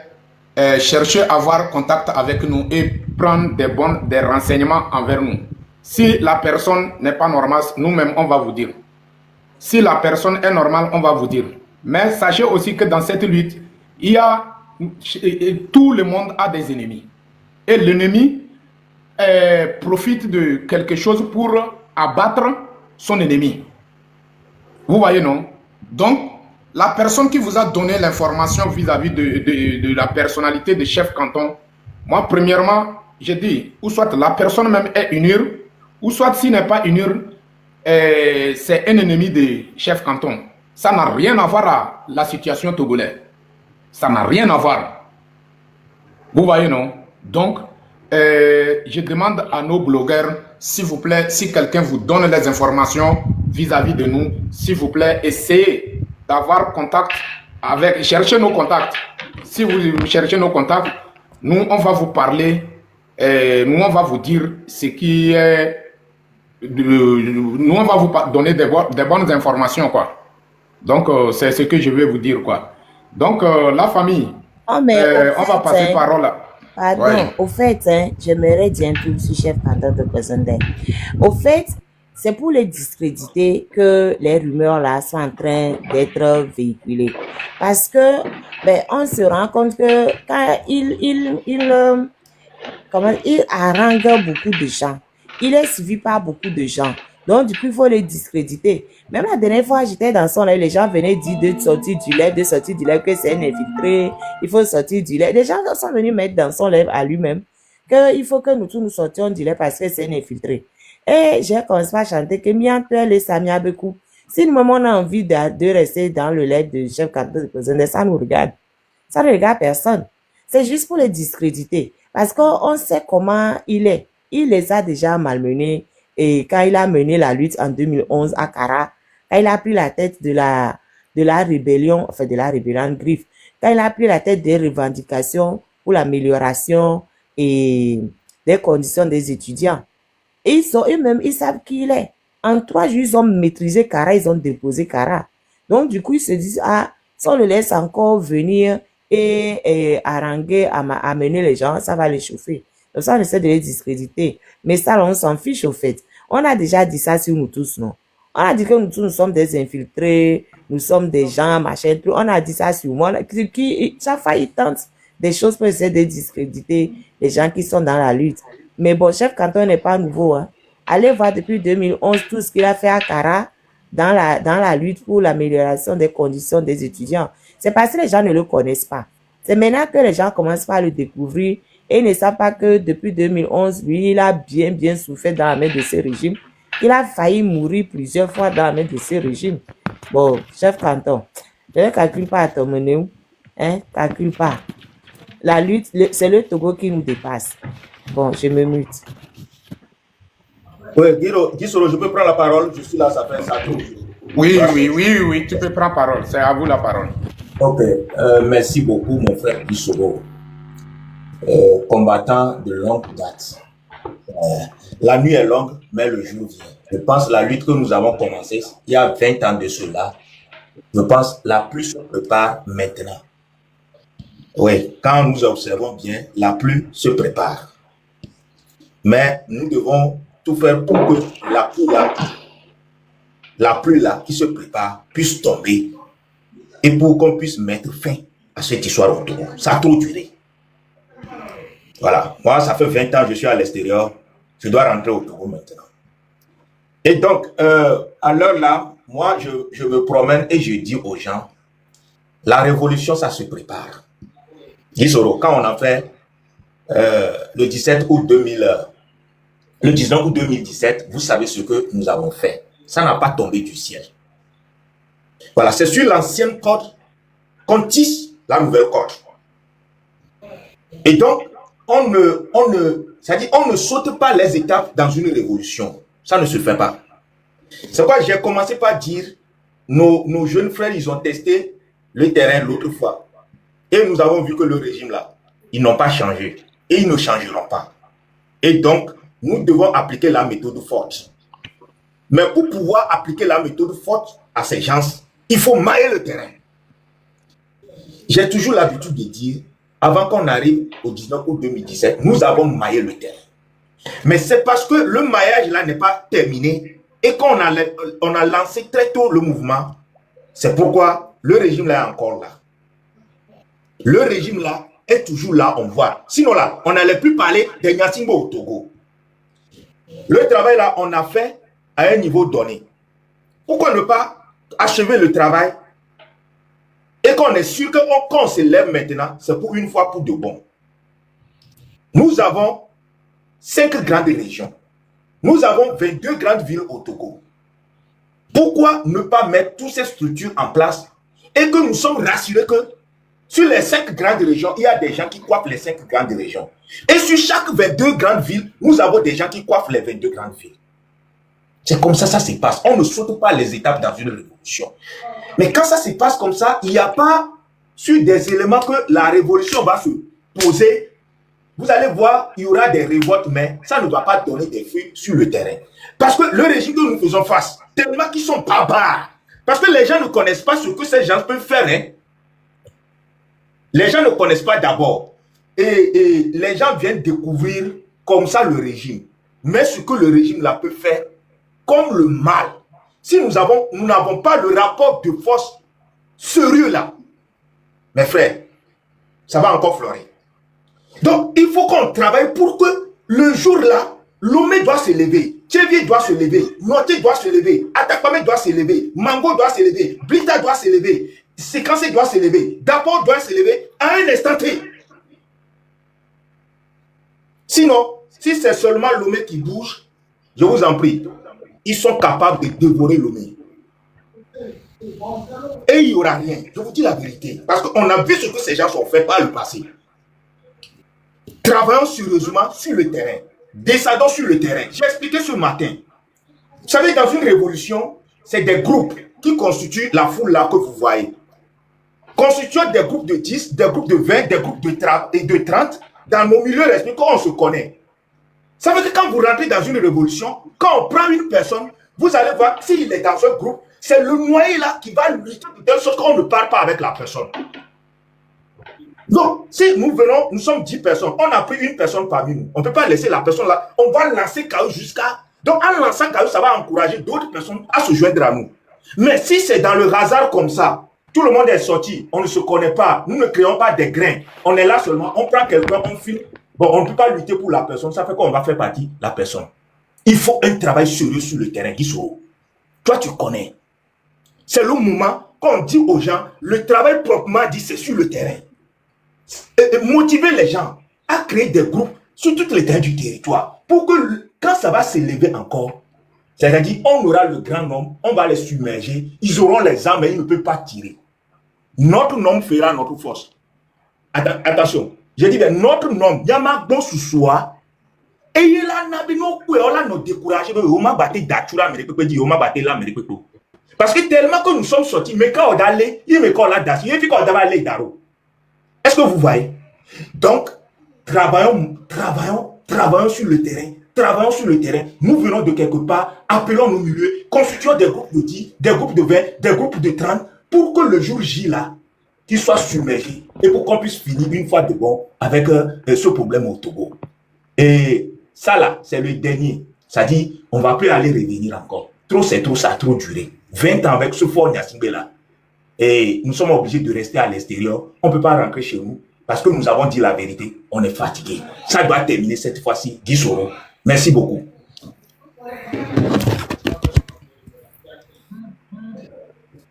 cherchez à avoir contact avec nous et prendre des renseignements envers nous. Si la personne n'est pas normale, nous-mêmes, on va vous dire. Si la personne est normale, on va vous dire. Mais sachez aussi que dans cette lutte, tout le monde a des ennemis. Et l'ennemi profite de quelque chose pour abattre son ennemi. Vous voyez, non? Donc, la personne qui vous a donné l'information vis-à-vis de la personnalité de chef canton, moi, premièrement, j'ai dit, ou soit la personne même est une ou soit s'il n'est pas une c'est un ennemi de chef canton. Ça n'a rien à voir à la situation togolaise. Ça n'a rien à voir. Vous voyez, non? Donc, je demande à nos blogueurs, s'il vous plaît, si quelqu'un vous donne les informations vis-à-vis de nous, s'il vous plaît, essayez d'avoir contact avec, cherchez nos contacts. Si vous cherchez nos contacts, nous, on va vous parler, nous, on va vous dire ce qui est... nous, on va vous donner des bonnes informations, quoi. Donc, c'est ce que je vais vous dire, quoi. Donc, la famille, Oh, mais on va passer parole là. Pardon, Ouais. au fait, j'aimerais dire un truc sur chef canton de Pézinde. Au fait, c'est pour les discréditer que les rumeurs là sont en train d'être véhiculées. Parce que, ben, on se rend compte que quand il harangue beaucoup de gens. Il est suivi par beaucoup de gens. Donc, du coup, il faut les discréditer. Même la dernière fois, j'étais dans son live, les gens venaient dire de sortir du live, que c'est un infiltré, il faut sortir du live. Les gens sont venus mettre dans son live à lui-même qu'il faut que nous tous nous sortions du live parce que c'est un infiltré. Et j'ai commencé à chanter que Miantel et Samia Bekou. Si nous-mêmes on a envie de rester dans le lait de chef canton de président, ça nous regarde. Ça ne regarde personne. C'est juste pour les discréditer. Parce qu'on sait comment il est. Il les a déjà malmenés. Et quand il a mené la lutte en 2011 à Kara, quand il a pris la tête de la rébellion, enfin de la rébellion Griffe, quand il a pris la tête des revendications pour l'amélioration et des conditions des étudiants. Et ils sont eux-mêmes, ils savent qui il est. En 3 jours, ils ont maîtrisé Kara, ils ont déposé Kara. Donc, du coup, ils se disent, ah, si on le laisse encore venir et haranguer, amener les gens, ça va les chauffer. Donc, ça, on essaie de les discréditer. Mais ça, on s'en fiche, au fait. On a déjà dit ça sur nous tous, non? On a dit que nous tous, nous sommes des infiltrés, nous sommes des gens, machin, tout. On a dit ça sur moi. Chaque fois, ils tentent des choses pour essayer de discréditer les gens qui sont dans la lutte. Mais bon, chef canton n'est pas nouveau, hein. Allez voir depuis 2011 tout ce qu'il a fait à Kara dans la lutte pour l'amélioration des conditions des étudiants. C'est parce que les gens ne le connaissent pas. C'est maintenant que les gens commencent à le découvrir et ils ne savent pas que depuis 2011, lui, il a bien souffert dans la main de ce régime. Il a failli mourir plusieurs fois dans la main de ce régime. Bon, chef canton, ne calcule pas à ton mener, hein, calcule pas. La lutte, c'est le Togo qui nous dépasse. Bon, je me mute. Oui, Gisoro, je peux prendre la parole. Je suis là, ça fait ça. Oui, tu peux prendre parole. C'est à vous la parole. Ok, merci beaucoup, mon frère Gisoro, combattant de longue date. La nuit est longue, mais le jour vient. Je pense que la lutte que nous avons commencée il y a 20 ans de cela, je pense la pluie se prépare maintenant. Oui, quand nous observons bien, la pluie se prépare. Mais nous devons tout faire pour que la pluie là qui se prépare puisse tomber et pour qu'on puisse mettre fin à cette histoire au Togo. Ça a trop duré. Voilà, moi ça fait 20 ans que je suis à l'extérieur, je dois rentrer au Togo maintenant. Et donc, à l'heure là, moi je me promène et je dis aux gens, la révolution ça se prépare. Gisoro, quand on a fait le 19 août 2017, vous savez ce que nous avons fait. Ça n'a pas tombé du ciel. Voilà, c'est sur l'ancienne corde qu'on tisse la nouvelle corde. Et donc, on ne saute pas les étapes dans une révolution. Ça ne se fait pas. C'est pourquoi j'ai commencé par dire, nos jeunes frères, ils ont testé le terrain l'autre fois. Et nous avons vu que le régime là, ils n'ont pas changé. Et ils ne changeront pas. Et donc, nous devons appliquer la méthode forte. Mais pour pouvoir appliquer la méthode forte à ces gens, il faut mailler le terrain. J'ai toujours l'habitude de dire, avant qu'on arrive au 19 août 2017, nous avons maillé le terrain. Mais c'est parce que le maillage là n'est pas terminé et qu'on a lancé très tôt le mouvement. C'est pourquoi le régime là est encore là. Le régime là est toujours là, on voit. Sinon là, on n'allait plus parler de Nyassimbo au Togo. Le travail là, on a fait à un niveau donné. Pourquoi ne pas achever le travail et qu'on est sûr que quand on se lève maintenant, c'est pour une fois pour de bon. Nous avons 5 grandes régions. Nous avons 22 grandes villes au Togo. Pourquoi ne pas mettre toutes ces structures en place et que nous sommes rassurés que sur les 5 grandes régions, il y a des gens qui coiffent les 5 grandes régions. Et sur chaque 22 grandes villes, nous avons des gens qui coiffent les 22 grandes villes. C'est comme ça se passe. On ne saute pas les étapes dans une révolution. Mais quand ça se passe comme ça, il n'y a pas sur des éléments que la révolution va se poser. Vous allez voir, il y aura des révoltes, mais ça ne doit pas donner des fruits sur le terrain. Parce que le régime que nous faisons face, tellement qu'ils sont barbares. Parce que les gens ne connaissent pas ce que ces gens peuvent faire. Hein. Les gens ne connaissent pas d'abord. Et les gens viennent découvrir comme ça le régime. Mais ce que le régime là peut faire, comme le mal. Si nous n'avons pas le rapport de force sérieux là, mes frères, ça va encore fleurir. Donc, il faut qu'on travaille pour que le jour là, Lomé doit se lever, Tchévier doit se lever, Noté doit se lever, Atakpame doit se lever, Mango doit se lever, Blita doit se lever, Séquencé doit se lever, D'abord doit se lever à un instant T. Sinon, si c'est seulement Lomé qui bouge, je vous en prie, ils sont capables de dévorer Lomé. Et il n'y aura rien. Je vous dis la vérité. Parce qu'on a vu ce que ces gens ont fait par le passé. Travaillons sérieusement sur le terrain. Descendons sur le terrain. J'ai expliqué ce matin. Vous savez, dans une révolution, c'est des groupes qui constituent la foule là que vous voyez. Constituant des groupes de 10, des groupes de 20, des groupes de 30, dans nos milieux respectifs, on se connaît. Ça veut dire que quand vous rentrez dans une révolution, quand on prend une personne, vous allez voir, s'il est dans un groupe, c'est le noyé là qui va lutter de telle sorte qu'on ne parle pas avec la personne. Donc, si nous venons, nous sommes 10 personnes, on a pris une personne parmi nous, on ne peut pas laisser la personne là, on va lancer KO jusqu'à... Donc, en lançant KO, ça va encourager d'autres personnes à se joindre à nous. Mais si c'est dans le hasard comme ça, tout le monde est sorti, on ne se connaît pas, nous ne créons pas des grains, on est là seulement, on prend quelqu'un, on filme. Bon, on ne peut pas lutter pour la personne, ça fait qu'on va faire partie de la personne. Il faut un travail sérieux sur le terrain, Guissoro. Toi, tu connais. C'est le moment qu'on dit aux gens, le travail proprement dit, c'est sur le terrain. Et motiver les gens à créer des groupes sur toutes les terrains du territoire pour que quand ça va s'élever encore, c'est-à-dire on aura le grand nombre, on va les submerger, ils auront les armes mais ils ne peuvent pas tirer. Notre nombre fera notre force. Attention, je dis bien notre nombre, il y a ma bon sous soi. Et il a n'abino quoi, on a nous découragé, on m'a battu d'atura, mais on m'a battu là, mais parce que tellement que nous sommes sortis, mais quand on a allé, il me colle là d'assis, il fait qu'on va aller d'aro. Est-ce que vous voyez? Donc, travaillons sur le terrain. Travaillons sur le terrain. Nous venons de quelque part, appelons nos milieux, constituons des groupes de 10, des groupes de 20, des groupes de 30, pour que le jour J là, qu'il soit submergé et pour qu'on puisse finir une fois de bon avec ce problème au Togo. Et ça là, c'est le dernier. Ça dit, on ne va plus aller revenir encore. Trop c'est trop, ça a trop duré. 20 ans avec ce fort Nyasingbe là. Et nous sommes obligés de rester à l'extérieur. On ne peut pas rentrer chez nous parce que nous avons dit la vérité. On est fatigué. Ça doit terminer cette fois-ci. Guissoro. Merci beaucoup.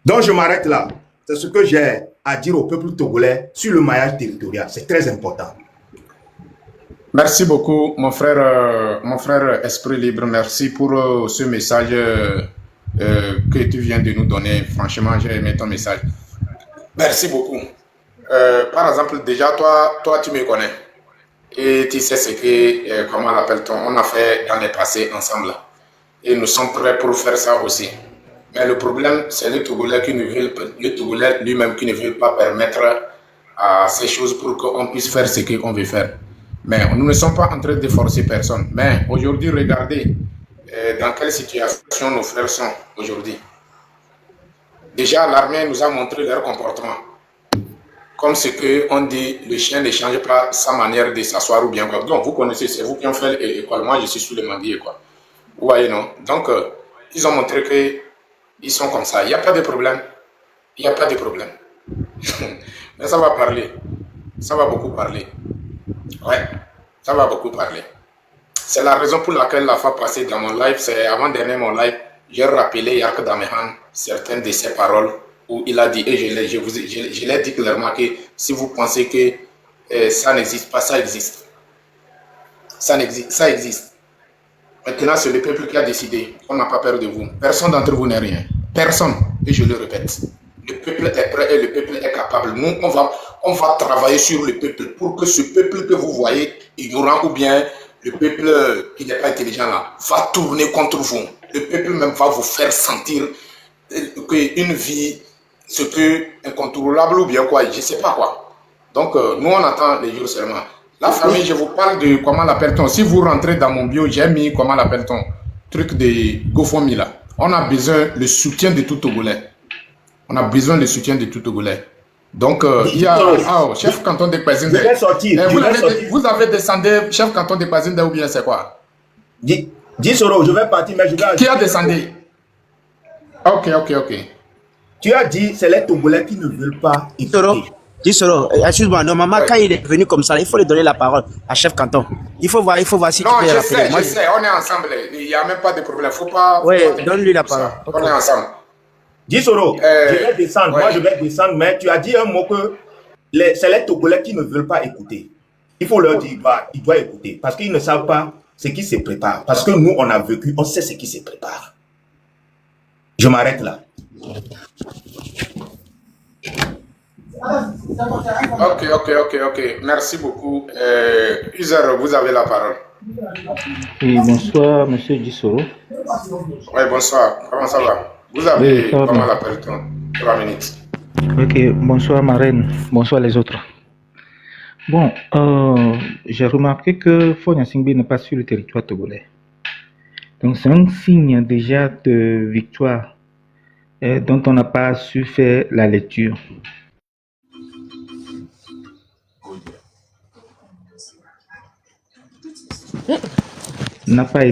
Donc je m'arrête là. C'est ce que j'ai à dire au peuple togolais sur le maillage territorial. C'est très important. Merci beaucoup, mon frère Esprit Libre. Merci pour ce message que tu viens de nous donner. Franchement, j'ai aimé ton message. Merci beaucoup. Par exemple, déjà, toi, tu me connais. Et tu sais ce que, comment l'appelle-t-on, on a fait dans le passé ensemble. Et nous sommes prêts pour faire ça aussi. Mais le problème, c'est le Togolais lui-même qui ne veut pas permettre à ces choses pour qu'on puisse faire ce qu'on veut faire. Mais nous ne sommes pas en train de forcer personne. Mais aujourd'hui, regardez dans quelle situation nos frères sont aujourd'hui. Déjà, l'armée nous a montré leur comportement. Comme ce qu'on dit, le chien ne change pas sa manière de s'asseoir ou bien quoi. Donc, vous connaissez, c'est vous qui ont fait l'école. Moi, je suis sous le manguier, quoi. Vous voyez, non? Donc, ils ont montré qu'ils sont comme ça. Il n'y a pas de problème. Il n'y a pas de problème. Mais ça va parler. Ça va beaucoup parler. Ouais, ça va beaucoup parler. C'est la raison pour laquelle la fois passée dans mon live, c'est avant-dernier mon live, j'ai rappelé Yark Damehan certaines de ses paroles où il a dit, et je l'ai dit clairement que si vous pensez que ça n'existe pas, ça existe. Ça existe. Maintenant, c'est le peuple qui a décidé. On n'a pas peur de vous. Personne d'entre vous n'est rien. Personne. Et je le répète. Le peuple est prêt et le peuple est capable. Nous, on va travailler sur le peuple pour que ce peuple que vous voyez ignorant ou bien le peuple qui n'est pas intelligent là va tourner contre vous. Le peuple même va vous faire sentir qu'une vie, ce que incontrôlable ou bien quoi, je ne sais pas quoi. Donc, nous, on attend les jours seulement. La famille, je vous parle de comment l'appelle-t-on. Si vous rentrez dans mon bio, j'ai mis comment l'appelle-t-on, truc de GoFundMe là. On a besoin le soutien de tout Togolais. On a besoin du soutien de tout Togolais. Donc, il y a chef canton de Kwazinde. Je vais sortir. Vous avez descendu chef canton de Kwazinde ou bien c'est quoi? 10 euros, je vais partir, mais je vais... Qui a descendu? Ok. Tu as dit, c'est les Togolais qui ne veulent pas écouter. 10 euros. Excuse-moi, normalement, quand il est venu comme ça, il faut lui donner la parole à chef canton. Il faut voir si non, tu peux rappeler. Je sais, on est ensemble. Il n'y a même pas de problème. Faut pas... Oui, donne-lui la parole. On est ensemble. 10 euros, je vais descendre. Ouais. Moi, je vais descendre, mais tu as dit un mot que c'est les Togolais qui ne veulent pas écouter. Il faut leur dire, il doit écouter. Parce qu'ils ne savent pas ce qui se prépare. Parce que nous, on a vécu, on sait ce qui se prépare. Je m'arrête là. Ok. Merci beaucoup. User, vous avez la parole. Oui, bonsoir, monsieur Gisoro. Oui, bonsoir. Comment ça va? Vous avez, Oui, ça va comment bien. l'appelle-t-on? 3 minutes. Ok, bonsoir, ma reine. Bonsoir, les autres. Bon, j'ai remarqué que Fonya Singbe n'est pas sur le territoire togolais. Donc, c'est un signe déjà de victoire dont on n'a pas su faire la lecture. On n'a pas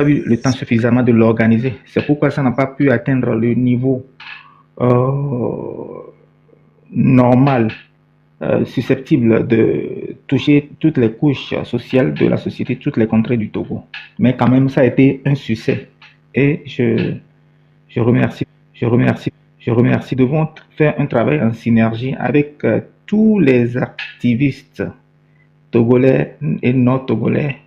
eu le temps suffisamment de l'organiser. C'est pourquoi ça n'a pas pu atteindre le niveau normal, susceptible de toucher toutes les couches sociales de la société, toutes les contrées du Togo. Mais quand même, ça a été un succès. Et je remercie. Nous devons faire un travail en synergie avec tous les activistes togolais et non togolais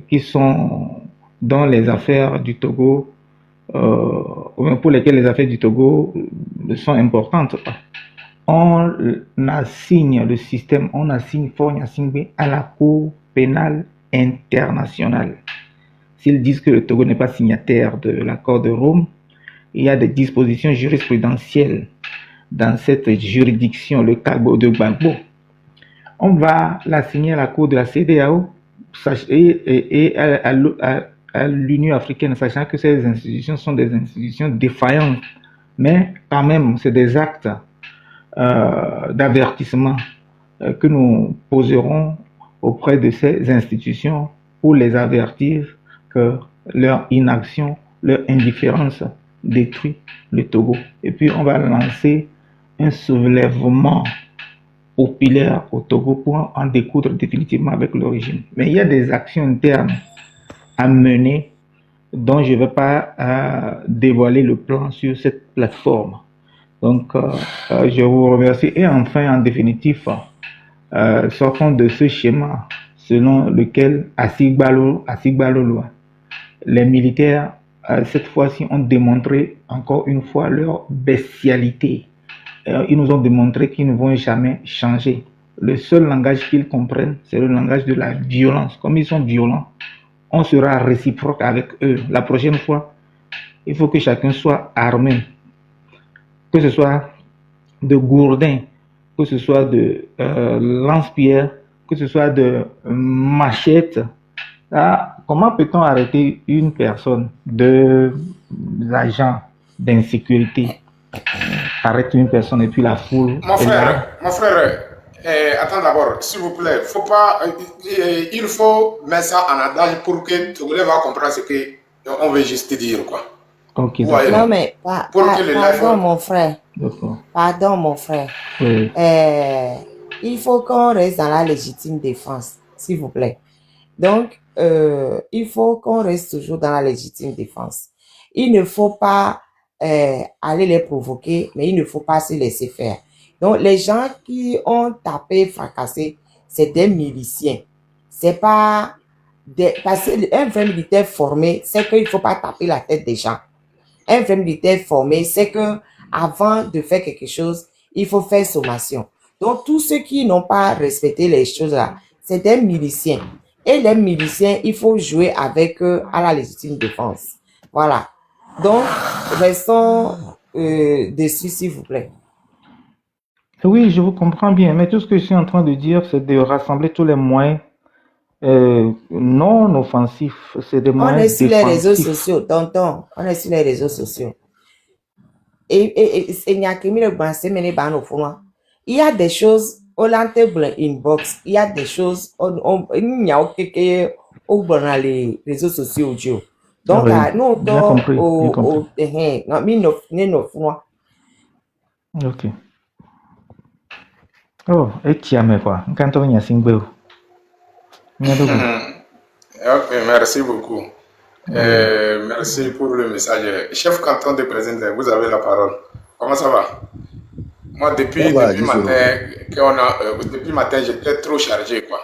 qui sont dans les affaires du Togo, pour lesquels les affaires du Togo sont importantes. On assigne le système, on assigne Fonya Singbe à la Cour pénale internationale. S'ils disent que le Togo n'est pas signataire de l'accord de Rome, il y a des dispositions jurisprudentielles dans cette juridiction, le Cabo de Gbagbo. On va l'assigner à la Cour de la CEDEAO et à l'Union africaine, sachant que ces institutions sont des institutions défaillantes. Mais quand même, c'est des actes d'avertissement que nous poserons auprès de ces institutions pour les avertir que leur inaction, leur indifférence détruit le Togo. Et puis on va lancer un soulèvement populaire au Togo pour en découdre définitivement avec le régime. Mais il y a des actions internes à mener dont je ne vais pas dévoiler le plan sur cette plateforme. Donc, je vous remercie. Et enfin, en définitive, sortons de ce schéma selon lequel, à Sigbalo, les militaires, cette fois-ci, ont démontré encore une fois leur bestialité. Ils nous ont démontré qu'ils ne vont jamais changer. Le seul langage qu'ils comprennent, c'est le langage de la violence. Comme ils sont violents, on sera réciproque avec eux. La prochaine fois, il faut que chacun soit armé. Que ce soit de gourdins, que ce soit de lance-pierre, que ce soit de machette. Comment peut-on arrêter une personne, deux agents d'insécurité? Arrête une personne et puis la foule. Mon frère, attends d'abord, s'il vous plaît, il faut mettre ça en adage pour que tout le monde va comprendre ce qu'on veut juste dire, quoi. Ok, non, mais pardon, mon frère. Pardon, mon frère. Oui. Il faut qu'on reste dans la légitime défense, s'il vous plaît. Donc, il faut qu'on reste toujours dans la légitime défense. Il ne faut pas aller les provoquer, mais il ne faut pas se laisser faire. Donc, les gens qui ont tapé, fracassé, c'est des miliciens. C'est pas parce qu'un vrai militaire formé, c'est qu'il ne faut pas taper la tête des gens. Un vrai militaire formé, c'est que avant de faire quelque chose, il faut faire sommation. Donc, tous ceux qui n'ont pas respecté les choses là, c'est des miliciens. Et les miliciens, il faut jouer avec eux à la légitime défense. Voilà. Donc, restons dessus, s'il vous plaît. Oui, je vous comprends bien, mais tout ce que je suis en train de dire, c'est de rassembler tous les moyens non offensifs. C'est des moyens On est sur défensifs. les réseaux sociaux, tonton. On est sur les réseaux sociaux. Et il y a des choses au inbox, il y a des choses dans les réseaux sociaux. Donc, Oui, nous, bien compris. Ok. Oh, et tiens, quoi. Quand on y a Singbe. Ok, merci beaucoup. Merci pour le message. Chef canton de président, vous avez la parole. Comment ça va? Moi, depuis matin, j'étais trop chargé, quoi.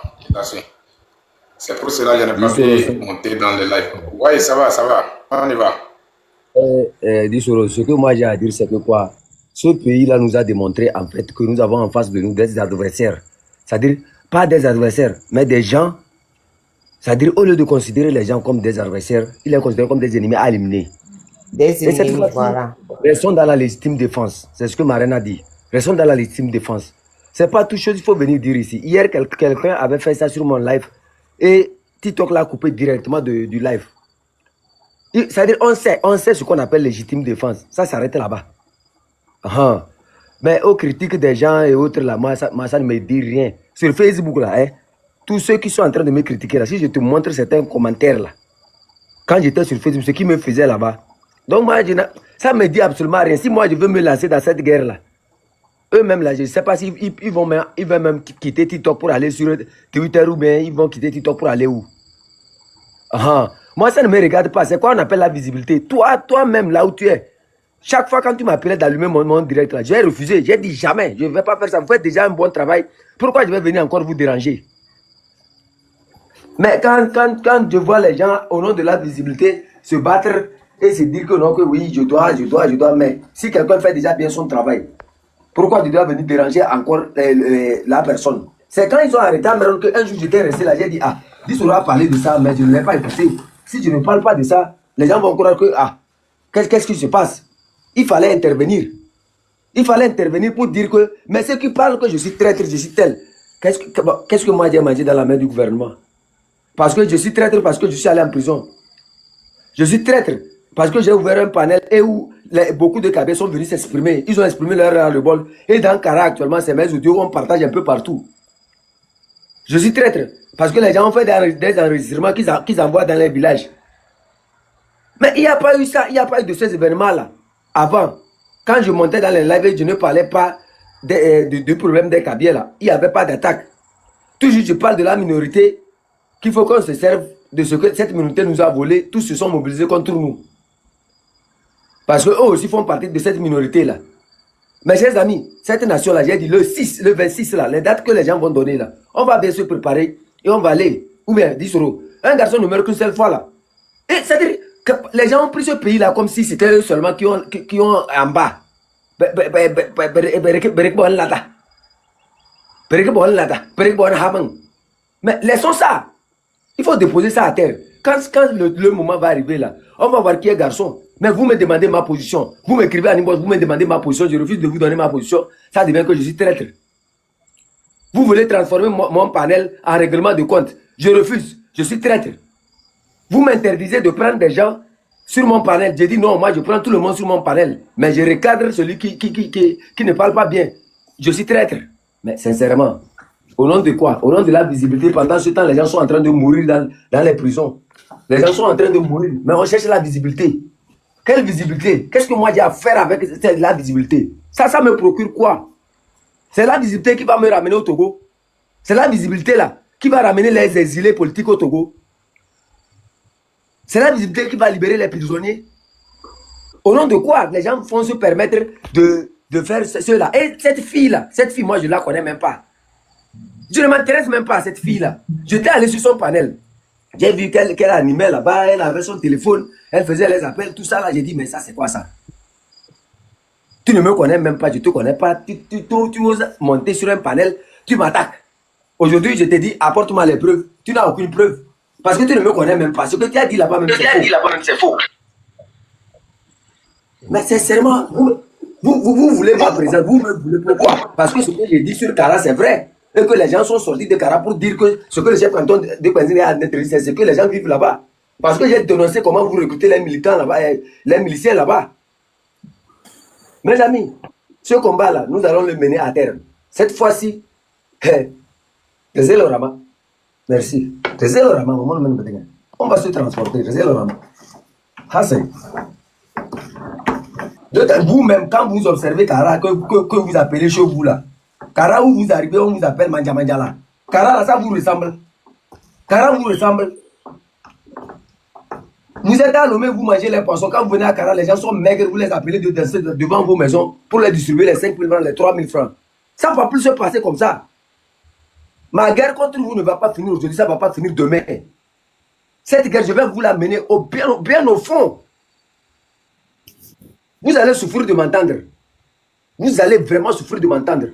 C'est pour cela que je n'ai pas Disoro, pu monter dans le live. Oui, ça va, on y va. Disoro, ce que moi j'ai à dire, c'est que quoi, ce pays-là nous a démontré en fait que nous avons en face de nous des adversaires. C'est-à-dire, pas des adversaires, mais des gens. C'est-à-dire, au lieu de considérer les gens comme des adversaires, il les considère comme des ennemis à éliminer. Des Et cette ennemis, fois-ci, voilà. restons dans la légitime défense. C'est ce que Marine a dit. Restons dans la légitime défense. C'est pas toute chose qu'il faut venir dire ici. Hier, quelqu'un avait fait ça sur mon live et TikTok l'a coupé directement du live. C'est-à-dire, on sait ce qu'on appelle légitime défense. Ça s'arrête là-bas. Mais aux critiques des gens et autres, là, moi, ça ne me dit rien. Sur Facebook, là, hein, tous ceux qui sont en train de me critiquer, là, si je te montre certains commentaires, là, quand j'étais sur Facebook, ce qui me faisait là-bas. Donc, moi, ça ne me dit absolument rien. Si moi, je veux me lancer dans cette guerre-là, eux-mêmes, là, je ne sais pas s'ils ils vont même quitter TikTok pour aller sur Twitter ou bien ils vont quitter TikTok pour aller où. Moi, ça ne me regarde pas. C'est quoi on appelle la visibilité? Toi-même, là où tu es, chaque fois quand tu m'appelais d'allumer mon direct, là, j'ai refusé. J'ai dit jamais, je ne vais pas faire ça. Vous faites déjà un bon travail. Pourquoi je vais venir encore vous déranger? Mais quand je vois les gens, au nom de la visibilité, se battre et se dire que non, que oui, je dois, mais si quelqu'un fait déjà bien son travail, pourquoi tu dois venir déranger encore la personne? C'est quand ils ont arrêté à me rendre qu'un jour j'étais resté là, j'ai dit, Disoro a parlé de ça, mais je ne l'ai pas écouté. Si je ne parle pas de ça, les gens vont croire que, qu'est-ce qui se passe? Il fallait intervenir. Il fallait intervenir pour dire que, mais ceux qui parlent que je suis traître, je suis tel, qu'est-ce que moi j'ai mangé dans la main du gouvernement? Parce que je suis traître, parce que je suis allé en prison. Je suis traître, parce que j'ai ouvert un panel et où beaucoup de cabinets sont venus s'exprimer. Ils ont exprimé leur ras-le-bol. Et dans Kara, actuellement, c'est mes audios qu'on partage un peu partout. Je suis traître, parce que les gens ont fait des enregistrements qu'ils envoient dans les villages. Mais il n'y a pas eu ça, il n'y a pas eu de ces événements-là. Avant, quand je montais dans les lives, je ne parlais pas du problème des cabiers là. Il n'y avait pas d'attaque. Toujours, je parle de la minorité, qu'il faut qu'on se serve de ce que cette minorité nous a volé. Tous se sont mobilisés contre nous. Parce qu'eux aussi font partie de cette minorité-là. Mes chers amis, cette nation-là, j'ai dit le 26 là, les dates que les gens vont donner là, on va bien se préparer et on va aller. Ou bien, Disoro, un garçon ne meurt qu'une seule fois là. Et c'est-à-dire que les gens ont pris ce pays-là comme si c'était eux seulement qui ont en bas. Mais laissons ça. Il faut déposer ça à terre. Quand le moment va arriver là, on va voir qui est garçon. Mais vous me demandez ma position. Vous m'écrivez à Nimbos, vous me demandez ma position. Je refuse de vous donner ma position. Ça devient que je suis traître. Vous voulez transformer mon panel en règlement de compte. Je refuse. Je suis traître. Vous m'interdisez de prendre des gens sur mon panel. Je dis non, moi je prends tout le monde sur mon panel. Mais je recadre celui qui ne parle pas bien. Je suis traître. Mais sincèrement, au nom de quoi? Au nom de la visibilité. Pendant ce temps, les gens sont en train de mourir dans les prisons. Les gens sont en train de mourir. Mais on cherche la visibilité. Quelle visibilité? Qu'est-ce que moi j'ai à faire avec la visibilité? Ça me procure quoi? C'est la visibilité qui va me ramener au Togo. C'est la visibilité là qui va ramener les exilés politiques au Togo. C'est la visibilité qui va libérer les prisonniers. Au nom de quoi les gens vont se permettre de faire cela? Et cette fille, moi je ne la connais même pas. Je ne m'intéresse même pas à cette fille-là. J'étais allé sur son panel. J'ai vu qu'elle animait là-bas, elle avait son téléphone, elle faisait les appels, tout ça là. J'ai dit, mais ça c'est quoi ça? Tu ne me connais même pas, je ne te connais pas. Tu oses monter sur un panel, tu m'attaques. Aujourd'hui, je te dis, apporte-moi les preuves. Tu n'as aucune preuve. Parce que tu ne me connais même pas. Ce que tu as dit là-bas même, c'est faux. Mais sincèrement, vous voulez ma présence, vous me voulez pourquoi? Parce que ce que j'ai dit sur Kara, c'est vrai. Et que les gens sont sortis de Kara pour dire que ce que le chef canton de Kwanzini a détruit, c'est ce que les gens vivent là-bas. Parce que j'ai dénoncé comment vous recrutez les militants là-bas, les miliciens là-bas. Mes amis, ce combat-là, nous allons le mener à terme. Cette fois-ci, merci. On va se transporter. Hassan. Vous-même, quand vous observez Kara, que vous appelez chez vous là, Kara où vous arrivez, on vous appelle Manja là. Kara là, ça vous ressemble. Kara vous ressemble. Vous êtes à Lomé, vous mangez les poissons. Quand vous venez à Kara, les gens sont maigres, vous les appelez de danser devant vos maisons pour les distribuer les 5 000 francs, les 3 000 francs. Ça ne va plus se passer comme ça. Ma guerre contre vous ne va pas finir aujourd'hui, ça ne va pas finir demain. Cette guerre, je vais vous la mener bien au fond. Vous allez souffrir de m'entendre. Vous allez vraiment souffrir de m'entendre.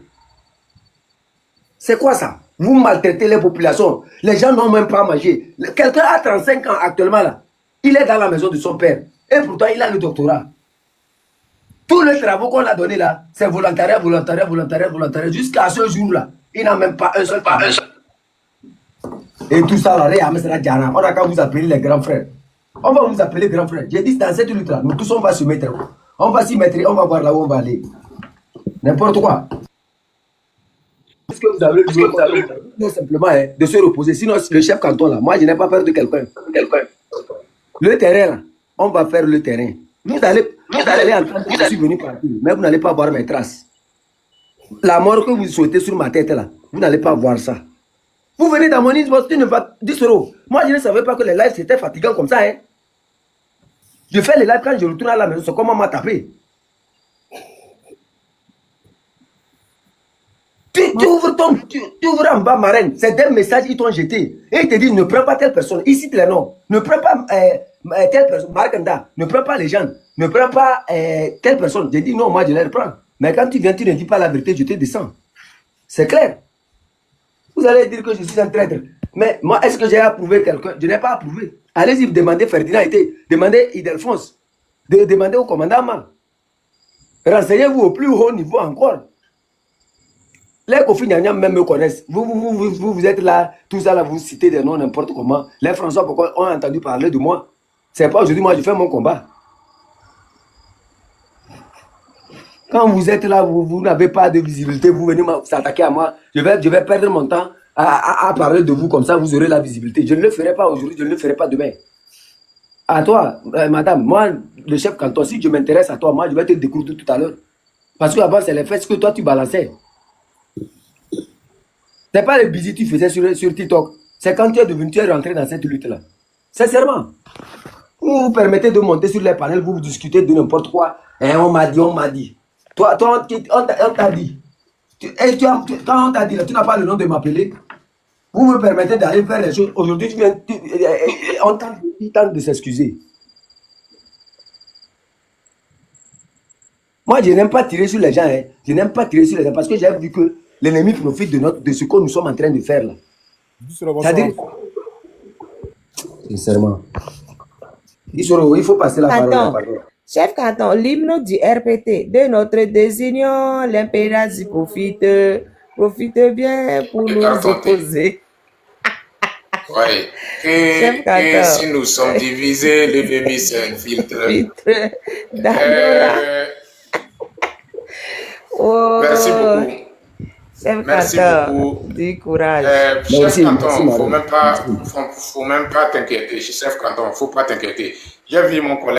C'est quoi ça? Vous maltraitez les populations. Les gens n'ont même pas mangé. Quelqu'un a 35 ans actuellement là. Il est dans la maison de son père. Et pourtant, il a le doctorat. Tous les travaux qu'on a donnés là, c'est volontariat, jusqu'à ce jour-là. Il n'a même pas un seul travail. Et tout ça, là, on a qu'à vous appeler les grands frères. On va vous appeler grands frères. J'ai dit, dans cette lutte-là, nous tous, on va se mettre. On va s'y mettre, on va voir là où on va aller. N'importe quoi. Est-ce que vous avez tout simplement de se reposer. Sinon, le chef canton là, moi, je n'ai pas peur de quelqu'un. Le terrain là, on va faire le terrain. Vous allez entendre que je suis venu partir, mais vous n'allez pas voir mes traces. La mort que vous souhaitez sur ma tête là, vous n'allez pas voir ça. Vous venez dans mon inbox, tu ne vas 10 euros. Moi, je ne savais pas que les lives c'était fatigant comme ça. Hein. Je fais les lives quand je retourne à la maison, c'est comment on m'a tapé. Tu ouvres en bas, marraine, c'est des messages qu'ils t'ont jeté. Et ils te disent, ne prends pas telle personne. Ils citent les noms. Ne prends pas telle personne, Markanda. Ne prends pas les gens. Ne prends pas telle personne. J'ai dit, non, moi, je les reprends. Mais quand tu viens, tu ne dis pas la vérité, je te descends. C'est clair. Vous allez dire que je suis un traître. Mais moi, est-ce que j'ai approuvé quelqu'un? Je n'ai pas approuvé. Allez-y, demandez Ferdinand, demandez Idelphonse, demandez au commandant. Renseignez-vous au plus haut niveau encore. Les Kofi Nyanyam même me connaissent. Vous êtes là, tout ça là, vous citez des noms n'importe comment. Les François, pourquoi ont entendu parler de moi? C'est pas aujourd'hui, moi je fais mon combat. Quand vous êtes là, vous n'avez pas de visibilité, vous venez s'attaquer à moi, je vais perdre mon temps à parler de vous comme ça, vous aurez la visibilité. Je ne le ferai pas aujourd'hui, je ne le ferai pas demain. À toi, madame, moi, le chef canton, si je m'intéresse à toi, moi je vais te découvrir tout à l'heure. Parce qu'avant, c'est les fesses que toi tu balançais. C'est pas les bisous que tu faisais sur TikTok. C'est quand tu es rentré dans cette lutte-là. Sincèrement. Vous vous permettez de monter sur les panels, vous discutez de n'importe quoi. Et on m'a dit. Toi, on t'a dit. Quand on t'a dit, là, tu n'as pas le nom de m'appeler. Vous me permettez d'aller faire les choses. Aujourd'hui, on tente de s'excuser. Moi, je n'aime pas tirer sur les gens. Hein. Je n'aime pas tirer sur les gens parce que j'ai vu que l'ennemi profite de ce que nous sommes en train de faire là. C'est-à-dire, sincèrement, il faut passer la parole. Chef canton, l'hymne du RPT de notre désunion, l'impératif profite bien pour nous opposer. Oui, que si nous sommes divisés, l'ennemi s'infiltre. Merci beaucoup. Merci beaucoup. Du courage. Chef canton, faut même pas t'inquiéter. Chef canton, faut pas t'inquiéter. J'ai vu mon collègue.